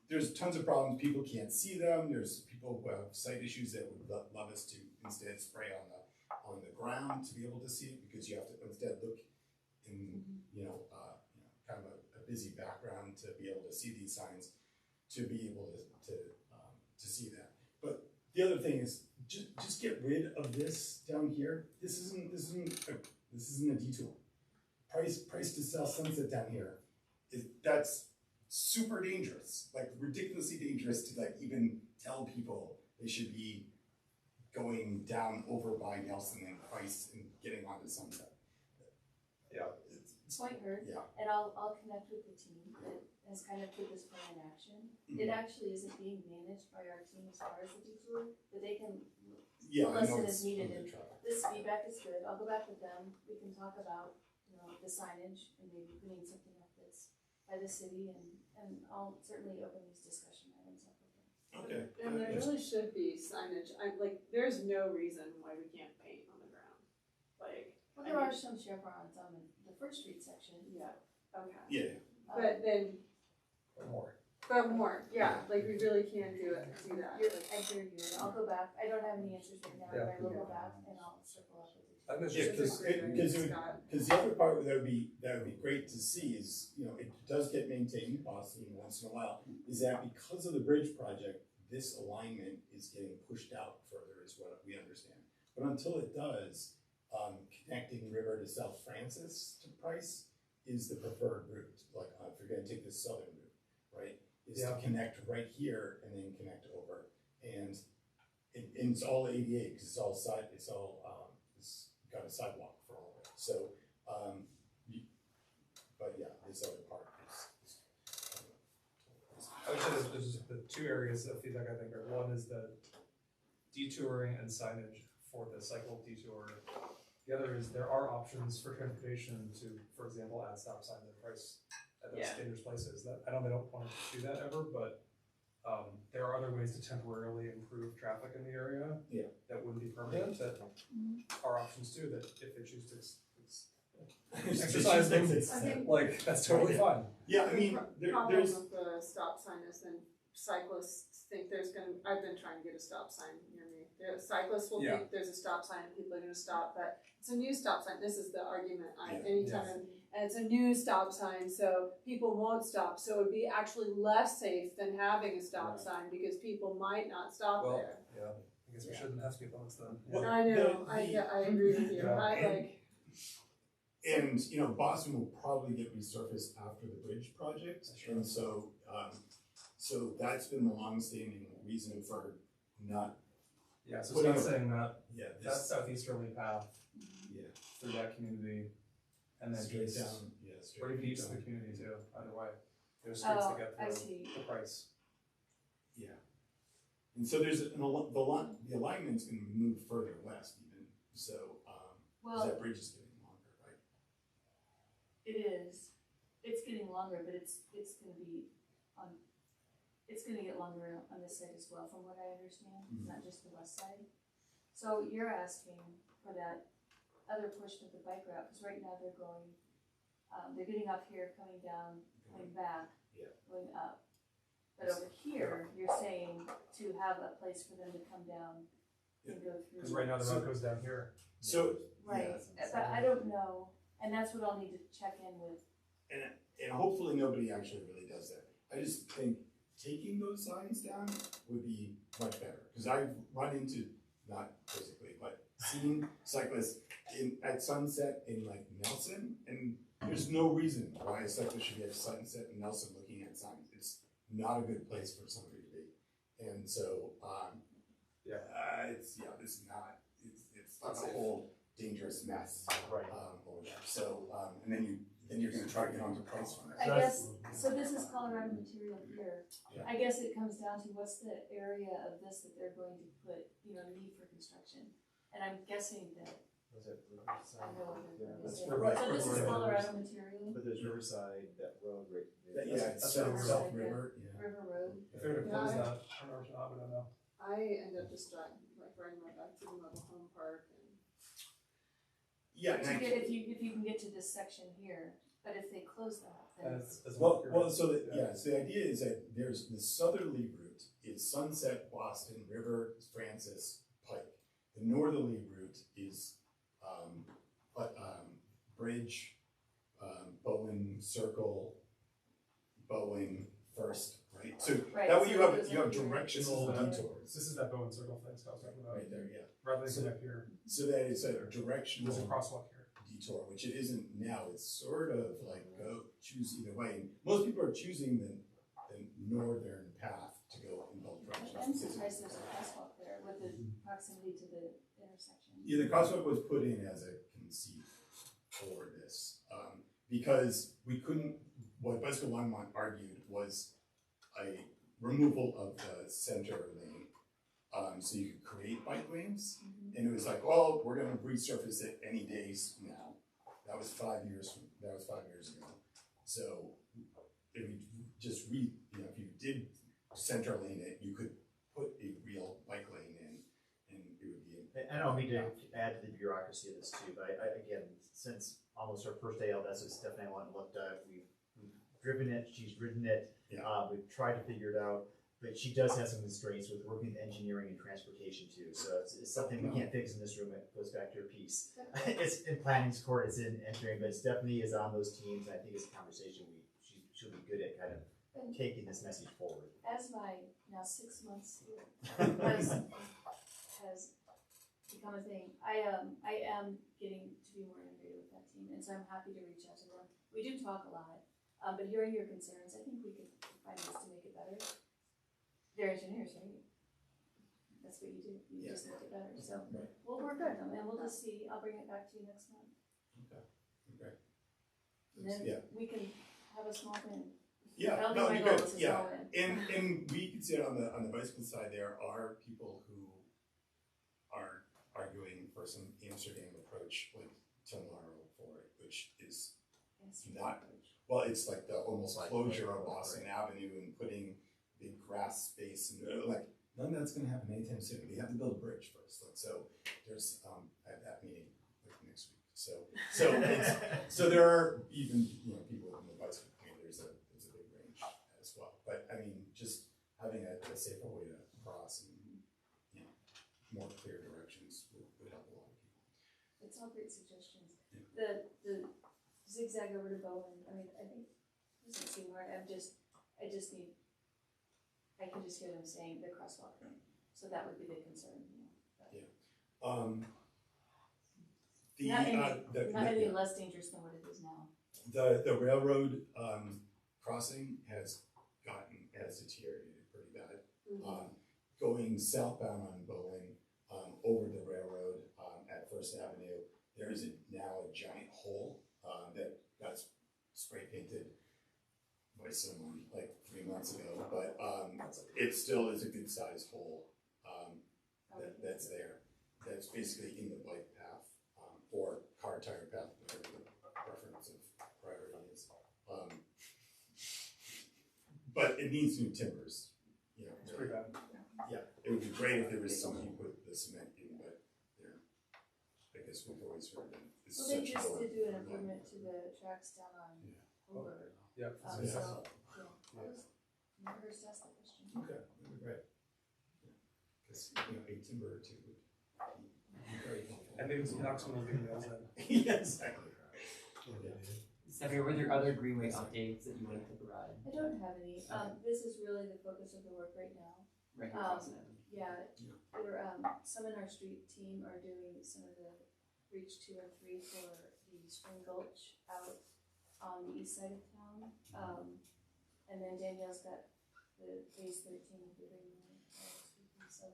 There's tons of problems. People can't see them. There's people who have sight issues that would love us to instead spray on the ground to be able to see it, because you have to instead look in kind of a busy background to be able to see these signs, to be able to see that. But the other thing is just get rid of this down here. This isn't a detour. Price to sell Sunset down here that's super dangerous, like ridiculously dangerous to like even tell people they should be going down over by Nelson and Price and getting onto Sunset. Yeah. Point heard, Yeah. and I'll connect with the team that has kind of put this plan in action. It actually isn't being managed by our team as far as the detour, but they can, Yeah, I know lesson it's is needed under and traffic. this feedback is good, I'll go back with them, we can talk about, the signage and maybe putting something up that's by the city, and I'll certainly open these discussion items up with them. Okay. And there really should be signage, there's no reason why we can't paint on the ground, Well, there are some chevrons on the First Street section. yeah, okay. Yeah. But then, Or more. but more, yeah, we really can do that. I hear you, and I'll go back, I don't have any answers right now, but I will go back and I'll circle up with you. I think it's Yeah, just, because the other part that would be great to see is, it does get maintained in Boston once in a while, is that because of the bridge project, this alignment is getting pushed out further, is what we understand. But until it does, connecting River to South Francis to Price is the preferred route. Like, if you're gonna take the southern route, right, is to connect right here and then connect over. And it's all ADA, because it's got a sidewalk for all of it. So, but yeah, this other part is I would say there's the 2 areas of feedback I think are, one is the detouring and signage for the cycle detour. The other is there are options for transportation to, for example, add stop signs at Price at those Yeah. dangerous places. That, I know they don't want to do that ever, but, there are other ways to temporarily improve traffic in the area. Yeah. That wouldn't be permanent, that are options too, that if they choose to exercise them, I think like, that's totally fine. Yeah, I mean, the problem there's, with the stop sign is then cyclists think there's gonna, I've been trying to get a stop sign near me. The cyclists will Yeah. think there's a stop sign and people are gonna stop, but it's a new stop sign, this is the argument, Yeah. anytime. And it's a new stop sign, so people won't stop, so it would be actually less safe than having a stop sign, because people might not stop Well, there. yeah, I guess we shouldn't have speed limits then. Well, I know, the- I agree with you, Yeah. I like, and, you know, Boston will probably get resurfaced after the bridge project, and so, so that's been the longstanding reason for not, Yeah, so Putting it's not a- saying that, yeah, that this, southeasterly path yeah, through that community, and then straight east, down, yeah, or straight even east of down. the community too, either way. There's streets Oh, that get I through see. the price. Yeah. And so there's the alignment's gonna move further west even, so, Well, that bridge is getting longer, right? it is. It's getting longer, but it's gonna be it's gonna get longer on this side as well, from what I understand, Mhm. not just the west side. So you're asking for that other portion of the bike route, because right now they're going, they're getting off here, coming down, coming back, Yeah. going up. But over here, you're saying to have a place for them to come down and go through. Cause right now the road goes down here. So, Right, yeah, but I don't know, and that's what I'll need to check in with. and hopefully nobody actually really does that. I just think taking those signs down would be much better, because I've run into, not physically, but seen cyclists at sunset in like Nelson, and there's no reason why a cyclist should be at sunset in Nelson looking at signs. It's not a good place for somebody to be. And so, it's, this is not, it's a whole dangerous mess, Right. over there. So, and then you're gonna try to get onto price from it. I guess, so this is Colorado material here. Yeah. I guess it comes down to what's the area of this that they're going to put, need for construction. And I'm guessing that, Was it I Riverside? know what they're Yeah, gonna that's say. Riverside. So this is Riverside. Colorado material, But there's Riverside, that road right there. Yeah, it's That's South, what we South were- River, yeah. River Road. If they were to Yeah, close I- that, I don't know if not, but I don't know. I end up just riding my bike to the mobile home park and. Yeah, and To I get, if you can get to this section here, but if they close that, then. As Well, you're well, right. so the idea is that there's the southerly route is Sunset, Boston, River, Francis, Pike. The northerly route is, Bridge, Bowen, Circle, Bowen, First, right? So Right, that way so you have those are here. directional This is the- detours. This is that Bowen Circle thing Scott was talking about, Right there, yeah. rather than connect here, So that is a there's a directional crosswalk here. detour, which it isn't now. It's sort of like go choose either way. And most people are choosing the northern path to go in both directions. I'm surprised there's a crosswalk there with the proximity to the intersection. Yeah, the crosswalk was put in as a conceit for this, because we couldn't, what Bicycle Longmont argued was a removal of the center lane, so you could create bike lanes. And it was like, well, we're gonna resurface it any days now. That was 5 years ago. So if you just if you did center lane it, you could put a real bike lane in, and it would be. I don't mean to add to the bureaucracy of this too, but I again, since almost our first day out, that's what Stephanie and I went and looked at. We've driven it, she's ridden it. Yeah. We've tried to figure it out, but she does have some constraints with working with engineering and transportation too. So it's something we can't fix in this room. It goes back to her piece. It's in planning's court, it's in engineering, but Stephanie is on those teams, and I think it's a conversation she'll be good at kind of taking this message forward. As my now 6 months here has become a thing, I am getting to be more integrated with that team, and so I'm happy to reach out to them. We do talk a lot, but hearing your concerns, I think we could find ways to make it better. They're engineers, right? That's what you do, you Yeah. just make it better, so Right. we'll work on them, and we'll just see, I'll bring it back to you next month. Okay. And then Yeah. we can have a small thing. Yeah, That'll be no, my you goal, could, is a yeah. small win. And we can see it on the bicycle side, there are people who are arguing for some Amsterdam approach like tomorrow for it, which is Yes. not well, it's like the almost closure of Boston Avenue and putting big grass space and like, none of that's gonna happen anytime soon. We have to build a bridge first. Like, so there's, I have that meeting like next week. So there are even, people in the bicycle community, there's a big range as well. But I mean, just having a safer way to cross and, more clear directions would help a lot of people. It's all great suggestions. The zigzag over to Bowen, I mean, I think, it doesn't seem hard, I can just hear them saying the crosswalk thing, so that would be the concern, Not any less dangerous than what it is now. The railroad crossing has deteriorated pretty bad. Going southbound on Bowen, over the railroad at First Avenue, there is now a giant hole that got spray painted by someone like 3 months ago, but it still is a good sized hole that's there. That's basically in the bike path or car tire path, whatever the preference of priority is. But it needs new timbers. It's pretty bad. Yeah, it would be great if there was somebody who put the cement in, but I guess we've always heard that it's Well, they such a just low. did do an improvement to the tracks down on Hoover. Yeah. So, never hurts to ask the question. Okay, that'd be great. Because, a timber or two would be very helpful. And maybe some knocks on the nails in. Yeah, exactly. Stephanie, were there other greenway updates that you wanted to provide? I don't have any, this is really the focus of the work right now. Right here, Boston Avenue. Yeah, some in our street team are doing some of the Reach 2 and 3 for the Spring Gulch out on the east side of town. And then Danielle's got the phase 13 of the greenway. So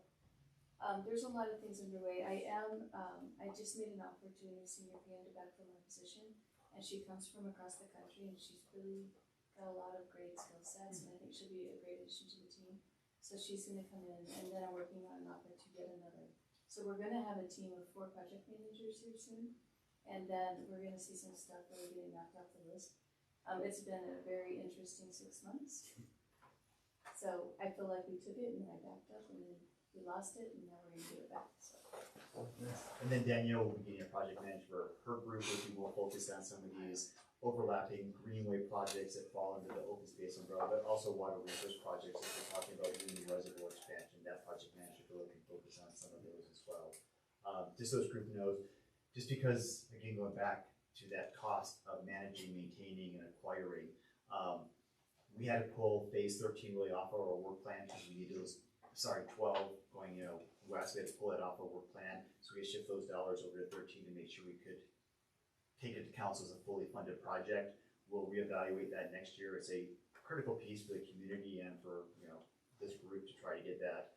there's a lot of things underway. I just made an offer to a senior PM to backfill my position, and she comes from across the country, and she's really got a lot of great skill sets, and I think she'll be a great addition to the team. So she's gonna come in, and then I'm working on an offer to get another. So we're gonna have a team of 4 project managers here soon, and then we're gonna see some stuff really getting knocked off the list. It's been a very interesting 6 months. So I feel like we took it, and then I backed up, and then we lost it, and now we're gonna get it back, so. And then Danielle will be getting a project manager for her group, which will be more focused on some of these overlapping greenway projects that fall under the open space umbrella, but also water resource projects, if we're talking about Union Reservoir expansion, that project manager will can focus on some of those as well. Just so this group knows, just because, again, going back to that cost of managing, maintaining, and acquiring, we had to pull phase 13 really off our work plan because we needed those, 12 going, west, we had to pull it off our work plan, so we shift those dollars over to 13 to make sure we could take it to council as a fully funded project. We'll reevaluate that next year. It's a critical piece for the community and for this group to try to get that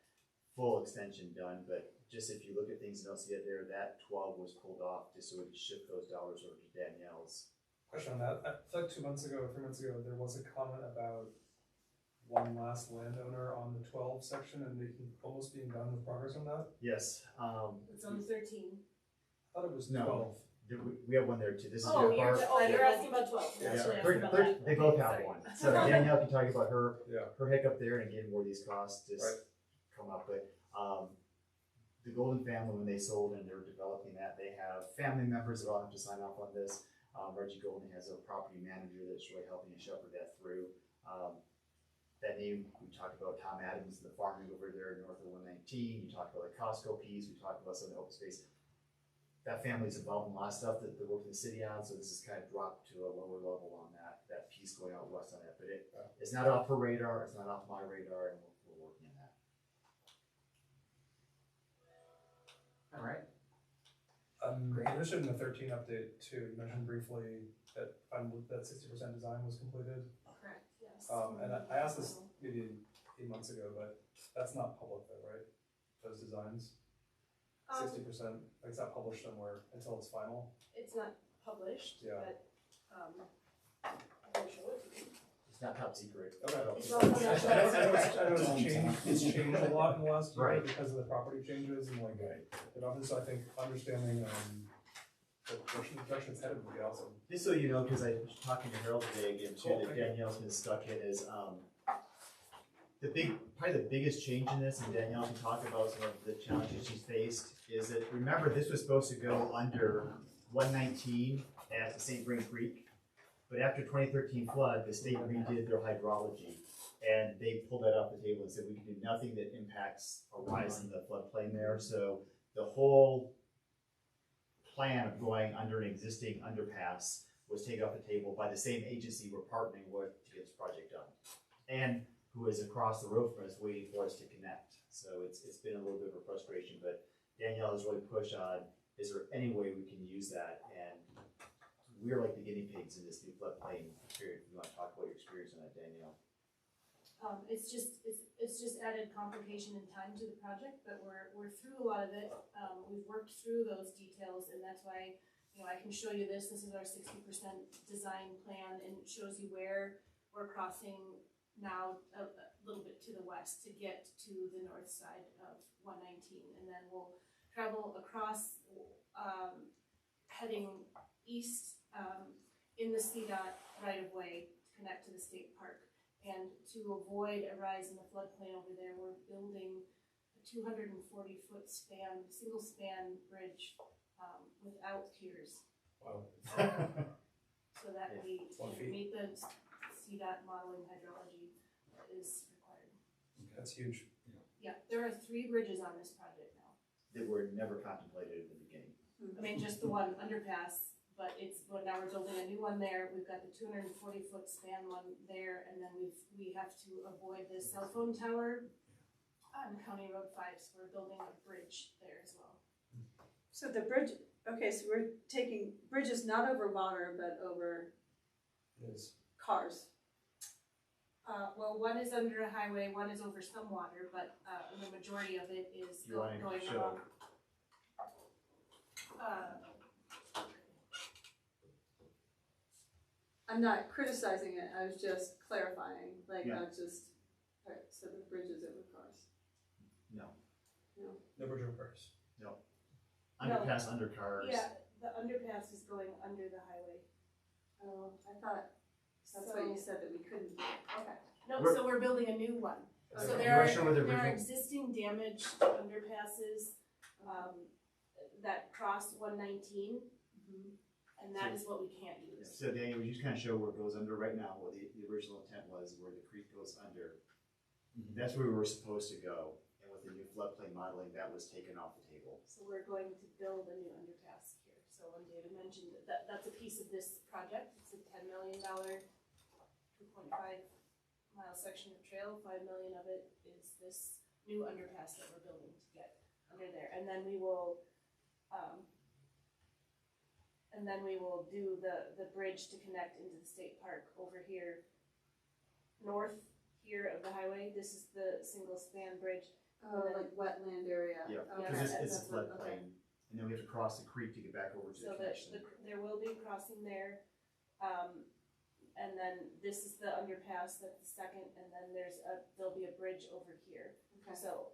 full extension done. But just if you look at things and don't see it there, that 12 was pulled off just so we could shift those dollars over to Danielle's. Question on that. I feel like 2 months ago, 3 months ago, there was a comment about one last landowner on the 12 section and almost being done with progress on that. Yes. It's on 13. I thought it was No. 12. We have one there too. This is Oh, our you're asking about 12. Yeah, Actually, asking about that. they both have one. So Danielle can talk about her Yeah. hiccup there, and again, more of these costs just Right. come up. But the Golden family, when they sold and they're developing that, they have family members that all have to sign off on this. Reggie Golden has a property manager that's really helping to shepherd that through. That name, we talked about Tom Adams, the farming over there north of 119. You talked about the Costco piece. We talked about some of the open space. That family's involved in a lot of stuff that they're working the city on, so this is kind of dropped to a lower level on that piece going out west on that. But it's not off her radar, it's not off my radar, and we're working on that. All right. In addition to the 13 update too, you mentioned briefly that 60% design was completed. Correct, yes. And I asked this maybe 8 months ago, but that's not public though, right? Those designs? 60%, it's not published somewhere until it's final. It's not published, Yeah. but I can show it to you. It's not top secret. Okay. It's all published. I know it's changed a lot in the last year Right. because of the property changes and like, but obviously I think understanding the portion direction it's headed would be awesome. Just so you know, because I was talking to Harold today again too, Cool, that thank you. Danielle's been stuck in is, probably the biggest change in this, and Danielle can talk about some of the challenges she's faced, is that, remember, this was supposed to go under 119 at the St. Vrain Creek, but after 2013 flood, the state redid their hydrology, and they pulled that off the table and said we can do nothing that impacts a rise in the floodplain there, so the whole plan of going under an existing underpass was taken off the table by the same agency we're partnering with to get this project done. And who is across the road from us waiting for us to connect. So it's been a little bit of a frustration, but Danielle has really pushed on, is there any way we can use that? And we're like the guinea pigs in this new floodplain period. You want to talk about your experience on that, Danielle? It's just added complication and time to the project, but we're through a lot of it. We've worked through those details, and that's why, you know, I can show you this. This is our 60% design plan, and it shows you where we're crossing now a little bit to the west to get to the north side of 119, and then we'll travel across, heading east in the CDOT right of way to connect to the state park. And to avoid a rise in the floodplain over there, we're building a 240-foot span, single span bridge without piers, Wow. so that we meet the CDOT modeling hydrology is required. That's huge. Yeah, there are 3 bridges on this project now. That were never contemplated in the beginning. I mean, just the one underpass, but now we're building a new one there. We've got the 240-foot span one there, and then we have to avoid the cell phone tower on County Road 5, so we're building a bridge there as well. So the bridge, okay, so we're taking bridges not over water, but over It is. cars. Well, one is under a highway, one is over some water, but the majority of it is You want going to show, along. I'm not criticizing it, I was just clarifying, like, Yeah. not just, alright, so the bridges over cars. no, No bridge over cars. underpass under cars. Yeah, the underpass is going under the highway. Oh, I thought, that's what you said that we couldn't do, okay. No, We're- so we're building a new one. So Okay. You there wanna are, show where the there are original- existing damaged underpasses, that cross 119, and that is what we can't use. So Daniel, would you just kind of show where it goes under right now, what the original intent was, where the creek goes under? That's where we were supposed to go, and with the new floodplain modeling, that was taken off the table. So we're going to build a new underpass here. So when David mentioned that's a piece of this project. It's a $10 million, 2.5 mile section of trail. 5 million of it is this new underpass that we're building to get under there. And then we will, do the bridge to connect into the state park over here, north here of the highway. This is the single span bridge. Oh, like wetland area. Yeah, Okay, because it's that's a what- floodplain, okay. and then we have to cross the creek to get back over to So the that connection. there will be crossing there. And then this is the underpass, that's the second, and then there'll be a bridge over here. Okay. So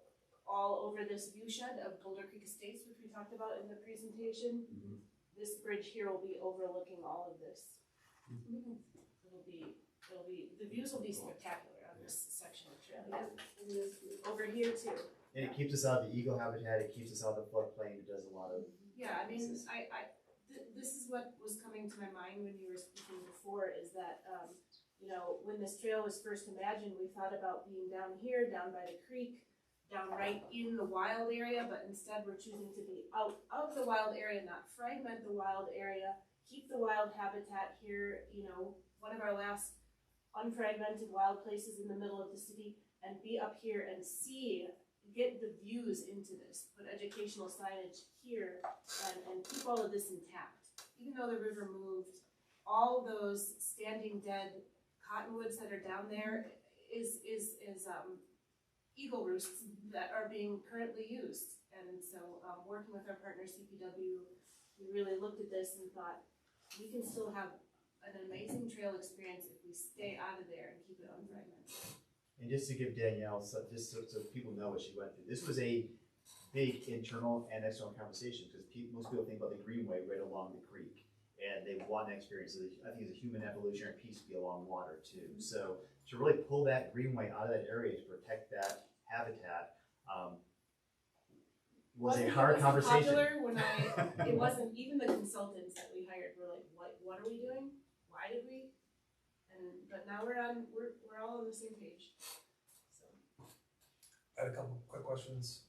all over this view shed of Boulder Creek Estates, which we talked about in the presentation, Mhm. this bridge here will be overlooking all of this. Mhm. The views will be spectacular on this section of trail. Yeah, it is beautiful. Over here too. And it keeps us out of the eagle habitat, it keeps us out of the floodplain, it does a lot of. Yeah, I mean, this is what was coming to my mind when you were speaking before, is that, you know, when this trail was first imagined, we thought about being down here, down by the creek, down right in the wild area, but instead we're choosing to be out of the wild area, not fragment the wild area, keep the wild habitat here, you know, one of our last unfragmented wild places in the middle of the city, and be up here and get the views into this, put educational signage here, and keep all of this intact. Even though the river moved, all those standing dead cottonwoods that are down there is eagle roosts that are being currently used. And so, working with our partner CPW, we really looked at this and thought, we can still have an amazing trail experience if we stay out of there and keep it unfragmented. And just to give Danielle, so people know what she went through, this was a big internal and external conversation, because most people think about the greenway right along the creek. they want that experience. So I think it's a human evolutionary piece to be along water too. So to really pull that greenway out of that area to protect that habitat was a hard conversation. Popular when it wasn't, even the consultants that we hired were like, what are we doing? Why did we? But now we're all on the same page. So. I had a couple quick questions.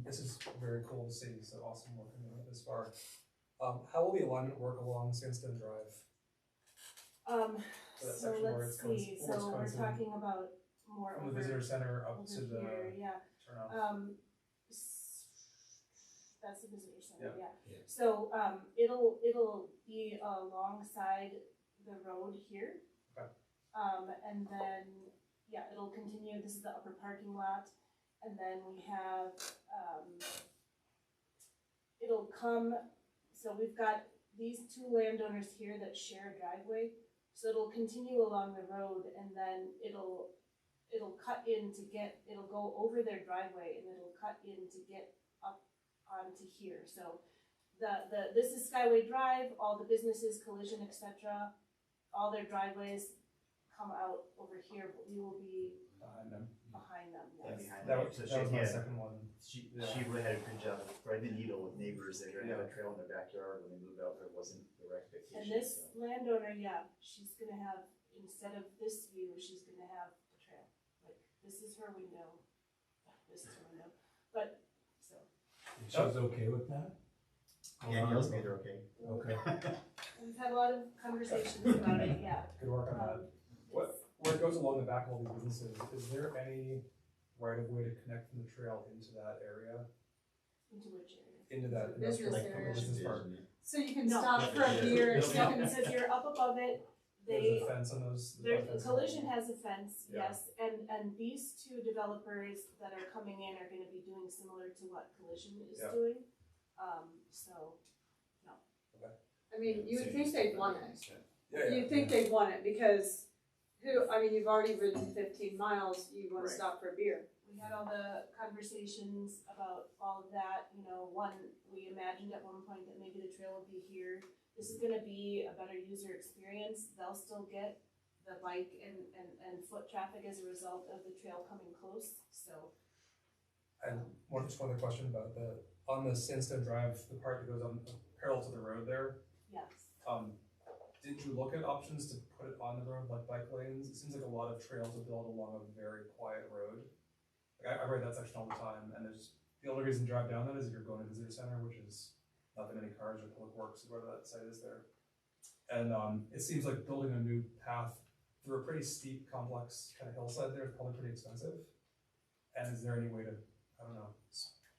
This is very cool to see, so awesome working on it this far. How will the alignment work along Sandston Drive? For that So section where let's it's going- see, where it's so we're going talking about more from the over, visitor center up over to the here, yeah. turnout. That's the visitor center, Yeah. yeah. So, it'll be alongside the road here. Okay. And then, yeah, it'll continue, this is the upper parking lot, and then we have, it'll come, so we've got these two landowners here that share a driveway, so it'll continue along the road, and then it'll cut in to get, it'll go over their driveway, and it'll cut in to get up onto here, so this is Skyway Drive, all the businesses, Collision, etc., all their driveways come out over here, but we will be Behind them. behind them, Yeah, yes. behind That them. was, So that was my had- second one. She Yeah. really had a good job of threading the needle with neighbors. They're gonna have a Yeah. trail in their backyard. When they moved out there, it wasn't their expectation. And this so. landowner, yeah, she's gonna have, instead of this view, she's gonna have the trail. Like, this is her window, this is her window, but, so. And she's okay with that? Danielle's made her okay. Okay. We've had a lot of conversations about it, yeah. Good work on that. Where it goes along the back of all these businesses, is there any right of way to connect from the trail into that area? Into which area? Into that Business industrial area. business park? So you can No. stop for a beer and It'll be- stuff. And says you're up above it, There's they, a fence on those. Collision has a fence, Yeah. yes, and these two developers that are coming in are gonna be doing similar to what Collision is Yeah. doing. So, I mean, you would think they'd want it. Yeah, yeah. You'd think they'd want it, because you've already ridden 15 miles, you wanna Right. stop for a beer. we had all the conversations about all of that, you know, we imagined at one point that maybe the trail would be here. This is gonna be a better user experience, they'll still get the bike and foot traffic as a result of the trail coming close, so. And just one other question about on the Sandstone Drive, the part that goes on parallel to the road there, Yes, did you look at options to put it on the road, like bike lanes? It seems like a lot of trails are built along a very quiet road. Like I ride that section all the time, and the only reason to drive down that is if you're going to visitor center, which is not that many cars or public works, or whatever that site is there. And it seems like building a new path through a pretty steep, complex kind of hillside there is probably pretty expensive. And is there any way to, I don't know,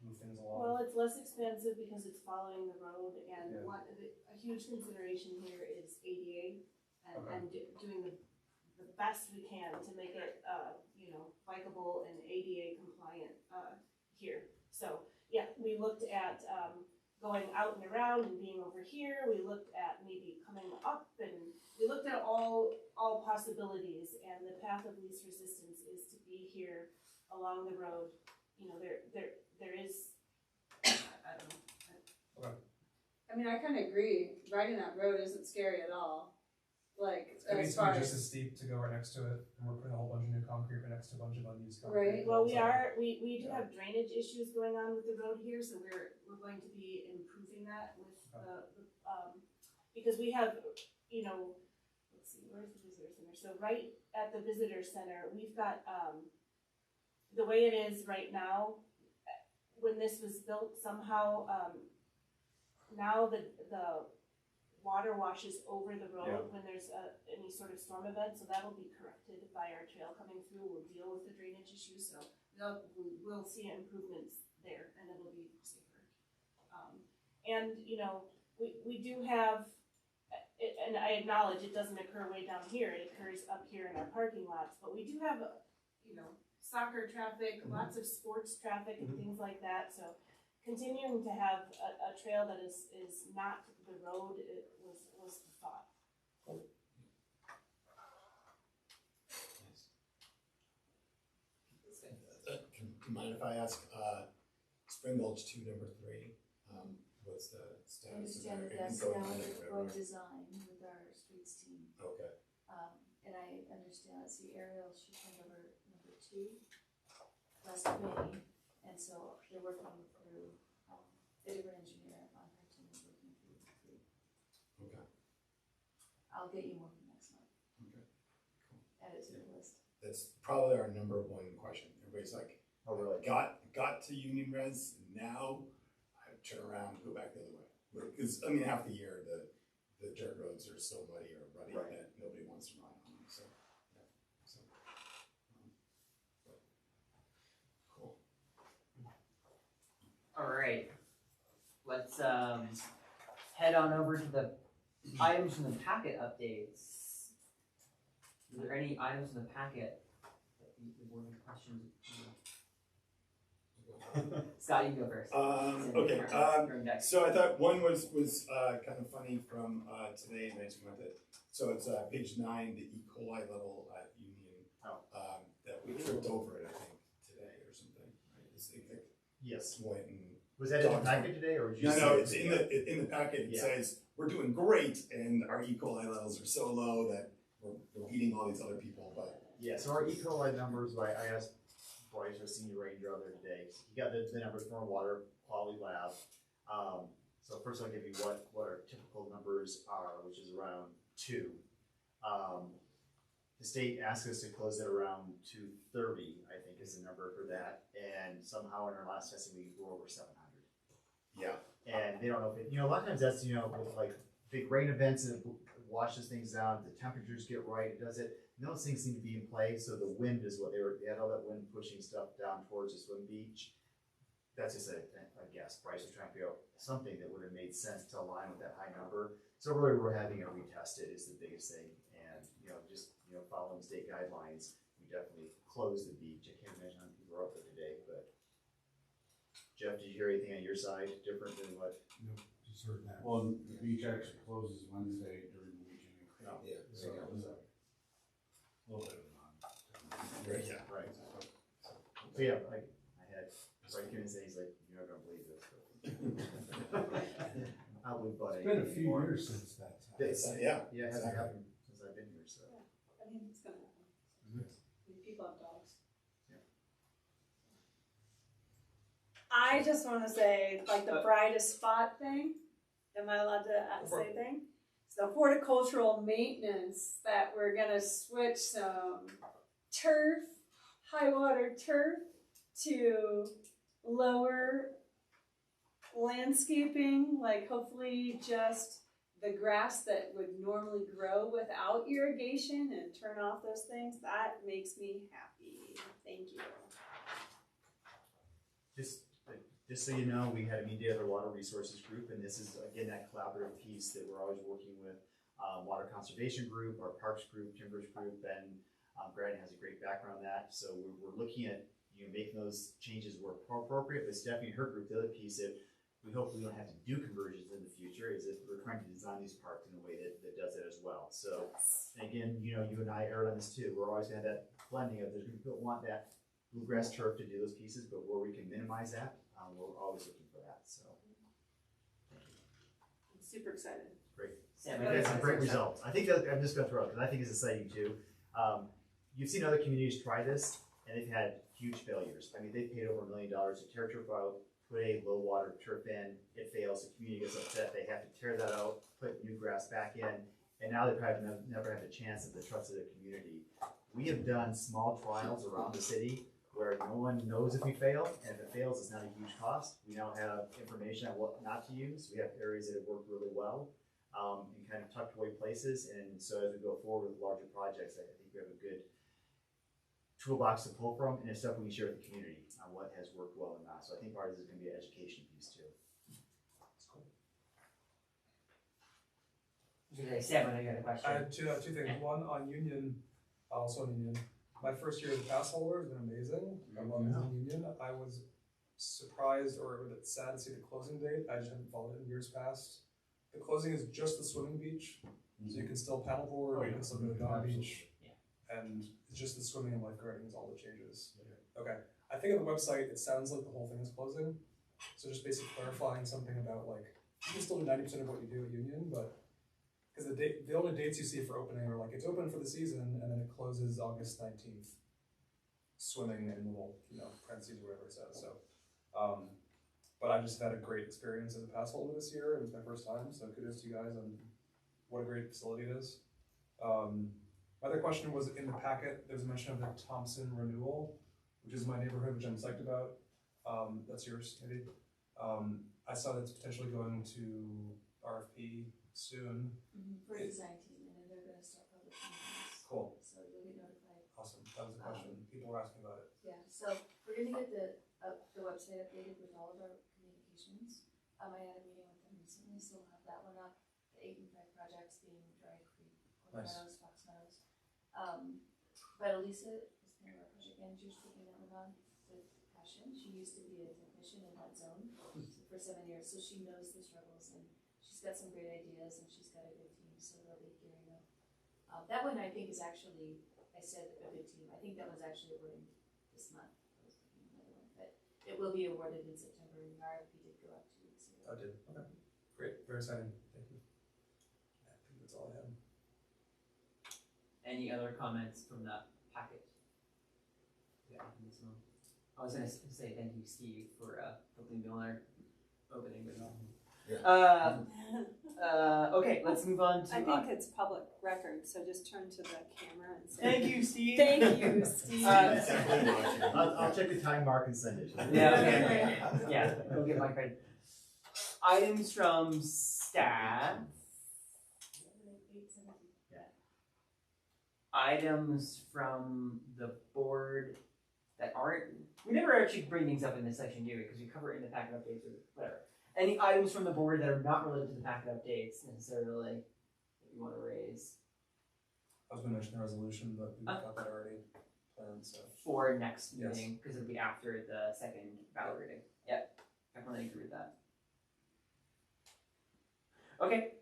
move things along? well, it's less expensive because it's following the road, and Yeah. a huge consideration here is ADA and, Okay. and doing the best we can to make it, bikeable and ADA compliant, here. So, yeah, we looked at, going out and around and being over here, we looked at maybe coming up, and we looked at all possibilities, and the path of least resistance is to be here along the road. You know, there is, I don't know. I mean, I kinda agree, riding that road isn't scary at all, like, It's gonna need as to far be just as, as steep to go right next to it, and we're putting a whole bunch of new concrete right next to a bunch of unused concrete. Right. Well, So- we do have drainage issues going on with the road here, so we're going to be improving that with because we have, let's see, where's the visitor center? So right at the visitor center, we've got, the way it is right now, when this was built, somehow, now the water washes over the road Yeah. when there's any sort of storm event, so that'll be corrected by our trail coming through. We'll deal with the drainage issues, so we'll see improvements there, and it'll be safer. And we do have, and I acknowledge it doesn't occur way down here. It occurs up here in our parking lots, but we do have soccer traffic, lots of sports traffic, and things like that. So continuing to have a trail that is not the road, it was the thought. Do you mind if I ask, Spring Gulch 2, number 3, what's the status of that? Understand that Are you that's going now on under it, whatever? design with let's see, Ariel, she turned over number 2 last May, and so they're working through, a different engineer on her team is working through 3. Okay, I'll get you more for next month. okay. Add it to the list. That's probably our number one question. Everybody's like, Oh, really? got to Union Res, now I turn around and go back the other way. Because, I mean, half the year, the dirt roads are so muddy or ruddy Right. that nobody wants to run on them, so, yeah. So, but, cool. All right, let's head on over to the items in the packet updates. Are there any items in the packet that you were questions? Scott, you go first. Okay, so I thought one was kind of funny from today, and I just went to, so it's page 9, the E. coli level at Union, that we tripped over it, I think, today or something, right? Yes. Went and Was that in the packet today, or did you see no, it it's today? in the packet. It Yeah. says we're doing great, and our E. coli levels are so low that we're beating all these other people. But Yeah, so our E. coli numbers, I asked Bryce, our senior ranger, out there today. He got the numbers from our water quality lab. So first I'll give you what our typical numbers are, which is around 2. The state asked us to close it around 230, I think is the number for that. And somehow in our last testing, we grew over 700. yeah, And they don't know if it, a lot of times that's, with like big rain events, and it washes things down, the temperatures get right, it does it. And those things seem to be in play, so the wind is what they had all that wind pushing stuff down towards the swim beach. That's just a guess. Bryce was trying to figure out something that would have made sense to align with that high number. So really we're having it retested is the biggest thing. And, just, following state guidelines, we definitely closed the beach. I can't imagine how many people were out there today, but Jeff, did you hear anything on your side different than what? No, just heard that. Well, the beach actually closes Wednesday during the weekend. Oh, yeah, So it was a little bit of a non. right, yeah. Right. So yeah, I had Frank Kennedy say, he's like, you're not gonna believe this. I believe Buddy. It's been a few years since that time. Yeah, Yeah, it hasn't exactly. happened since I've been here, so. I mean, it's gonna happen. Mhm. I mean, people have dogs. I just wanna say, like, the brightest spot thing, am I allowed to say thing? It's the horticultural maintenance, that we're gonna switch some turf, high water turf, to lower landscaping, like hopefully just the grass that would normally grow without irrigation and turn off those things. That makes me happy. Thank you. Just so you know, we had a meeting together, Water Resources Group, and this is, again, that collaborative piece that we're always working with. Water Conservation Group, our Parks Group, Timbers Group, and Brandon has a great background in that. So we're looking at, making those changes where appropriate, but Stephanie and her group, the other piece that we hope we don't have to do conversions in the future is that we're trying to design these parks in a way that does it as well. So, and again, you and I erred on this too. We're always gonna have that blending of, there's gonna be people that want that bluegrass turf to do those pieces, but where we can minimize that, we're always looking for that, so. I'm super excited. Great. Sam, And that's some great results. I think that, I'm just gonna throw it, because I think it's exciting too. You've seen other communities try this, and they've had huge failures. I mean, they paid over $1 million to tear turf out, put a low water turf in, it fails, the community gets upset, they have to tear that out, put new grass back in, and now they probably never had the chance of the trust of the community. We have done small trials around the city where no one knows if we fail, and if it fails, it's not a huge cost. We now have information on what not to use. We have areas that have worked really well, in kind of tucked away places, and so as we go forward with larger projects, I think we have a good toolbox to pull from, and it's stuff we can share with the community on what has worked well and not. So I think part of this is going to be an education piece too. That's cool. Sam, I know you had a question. I had two things. One on Union, also on Union. My first year as a pass holder has been amazing. I love using Union. I was surprised or a bit sad to see the closing date. I just hadn't followed it in years past. The closing is just the swimming beach, so you can still paddleboard, you can still go to the beach, and it's just the swimming and lifeguarding is all that changes. Okay, I think on the website it sounds like the whole thing is closing, so just basically clarifying something about like you can still do 90% of what you do at Union, but because the only dates you see for opening are like, it's open for the season, and then it closes August 19th. Swimming in little, parentheses or whatever it says, so. But I just had a great experience as a pass holder this year. It was my first time, so kudos to you guys on what a great facility it is. My other question was in the packet, there's a mention of the Thompson renewal, which is my neighborhood, which I'm psyched about. That's yours, maybe. I saw that's potentially going to RFP soon. For design team, and then they're gonna start public meetings. Cool, So you'll get notified. awesome, that was a question. People were asking about it. Yeah, so we're gonna get the website updated with all of our communications. I had a meeting with them recently, so we'll have that one up. The 8 and 5 projects being Dry Creek, Corn Nice. Meadows, Fox Meadows. But Elisa is kind of our project manager, taking that one on with passion. She used to be a technician in that zone for 7 years, so she knows the struggles, and she's got some great ideas, and she's got a good team, so they'll be gearing up. That one I think is actually, I said a good team, I think that was actually awarded this month. I was looking at another one, but it will be awarded in September, and the RFP did go out 2 weeks ago. I did, okay, great, very exciting, thank you. I think that's all I have. Any other comments from that packet? Yeah, I was gonna say thank you, Steve, for helping Miller opening with okay, let's move on to. I think it's public record, so just turn to the camera and say. Thank you, Steve. Thank you, Steve. I'll check the time mark and send it. Yeah, okay. Yeah, go get my credit. Items from staff. Items from the board that aren't, we never actually bring things up in this section, do we? Because we cover it in the packet updates or whatever. Any items from the board that are not related to the packet updates necessarily that you want to raise? I was gonna mention the resolution, but we've got that already planned, so. For next Yes. meeting, because it'll be after the second ballot reading. Yep, definitely agree with that. Okay,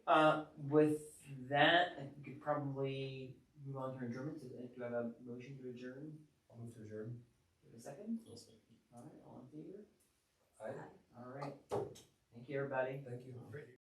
with that, I think we could probably move on to adjournment. Do I have a motion to adjourn? I'll move to adjourn. Do I have a second? I'll second. All right, all in favor? Aye. All right. Thank you, everybody. Thank you.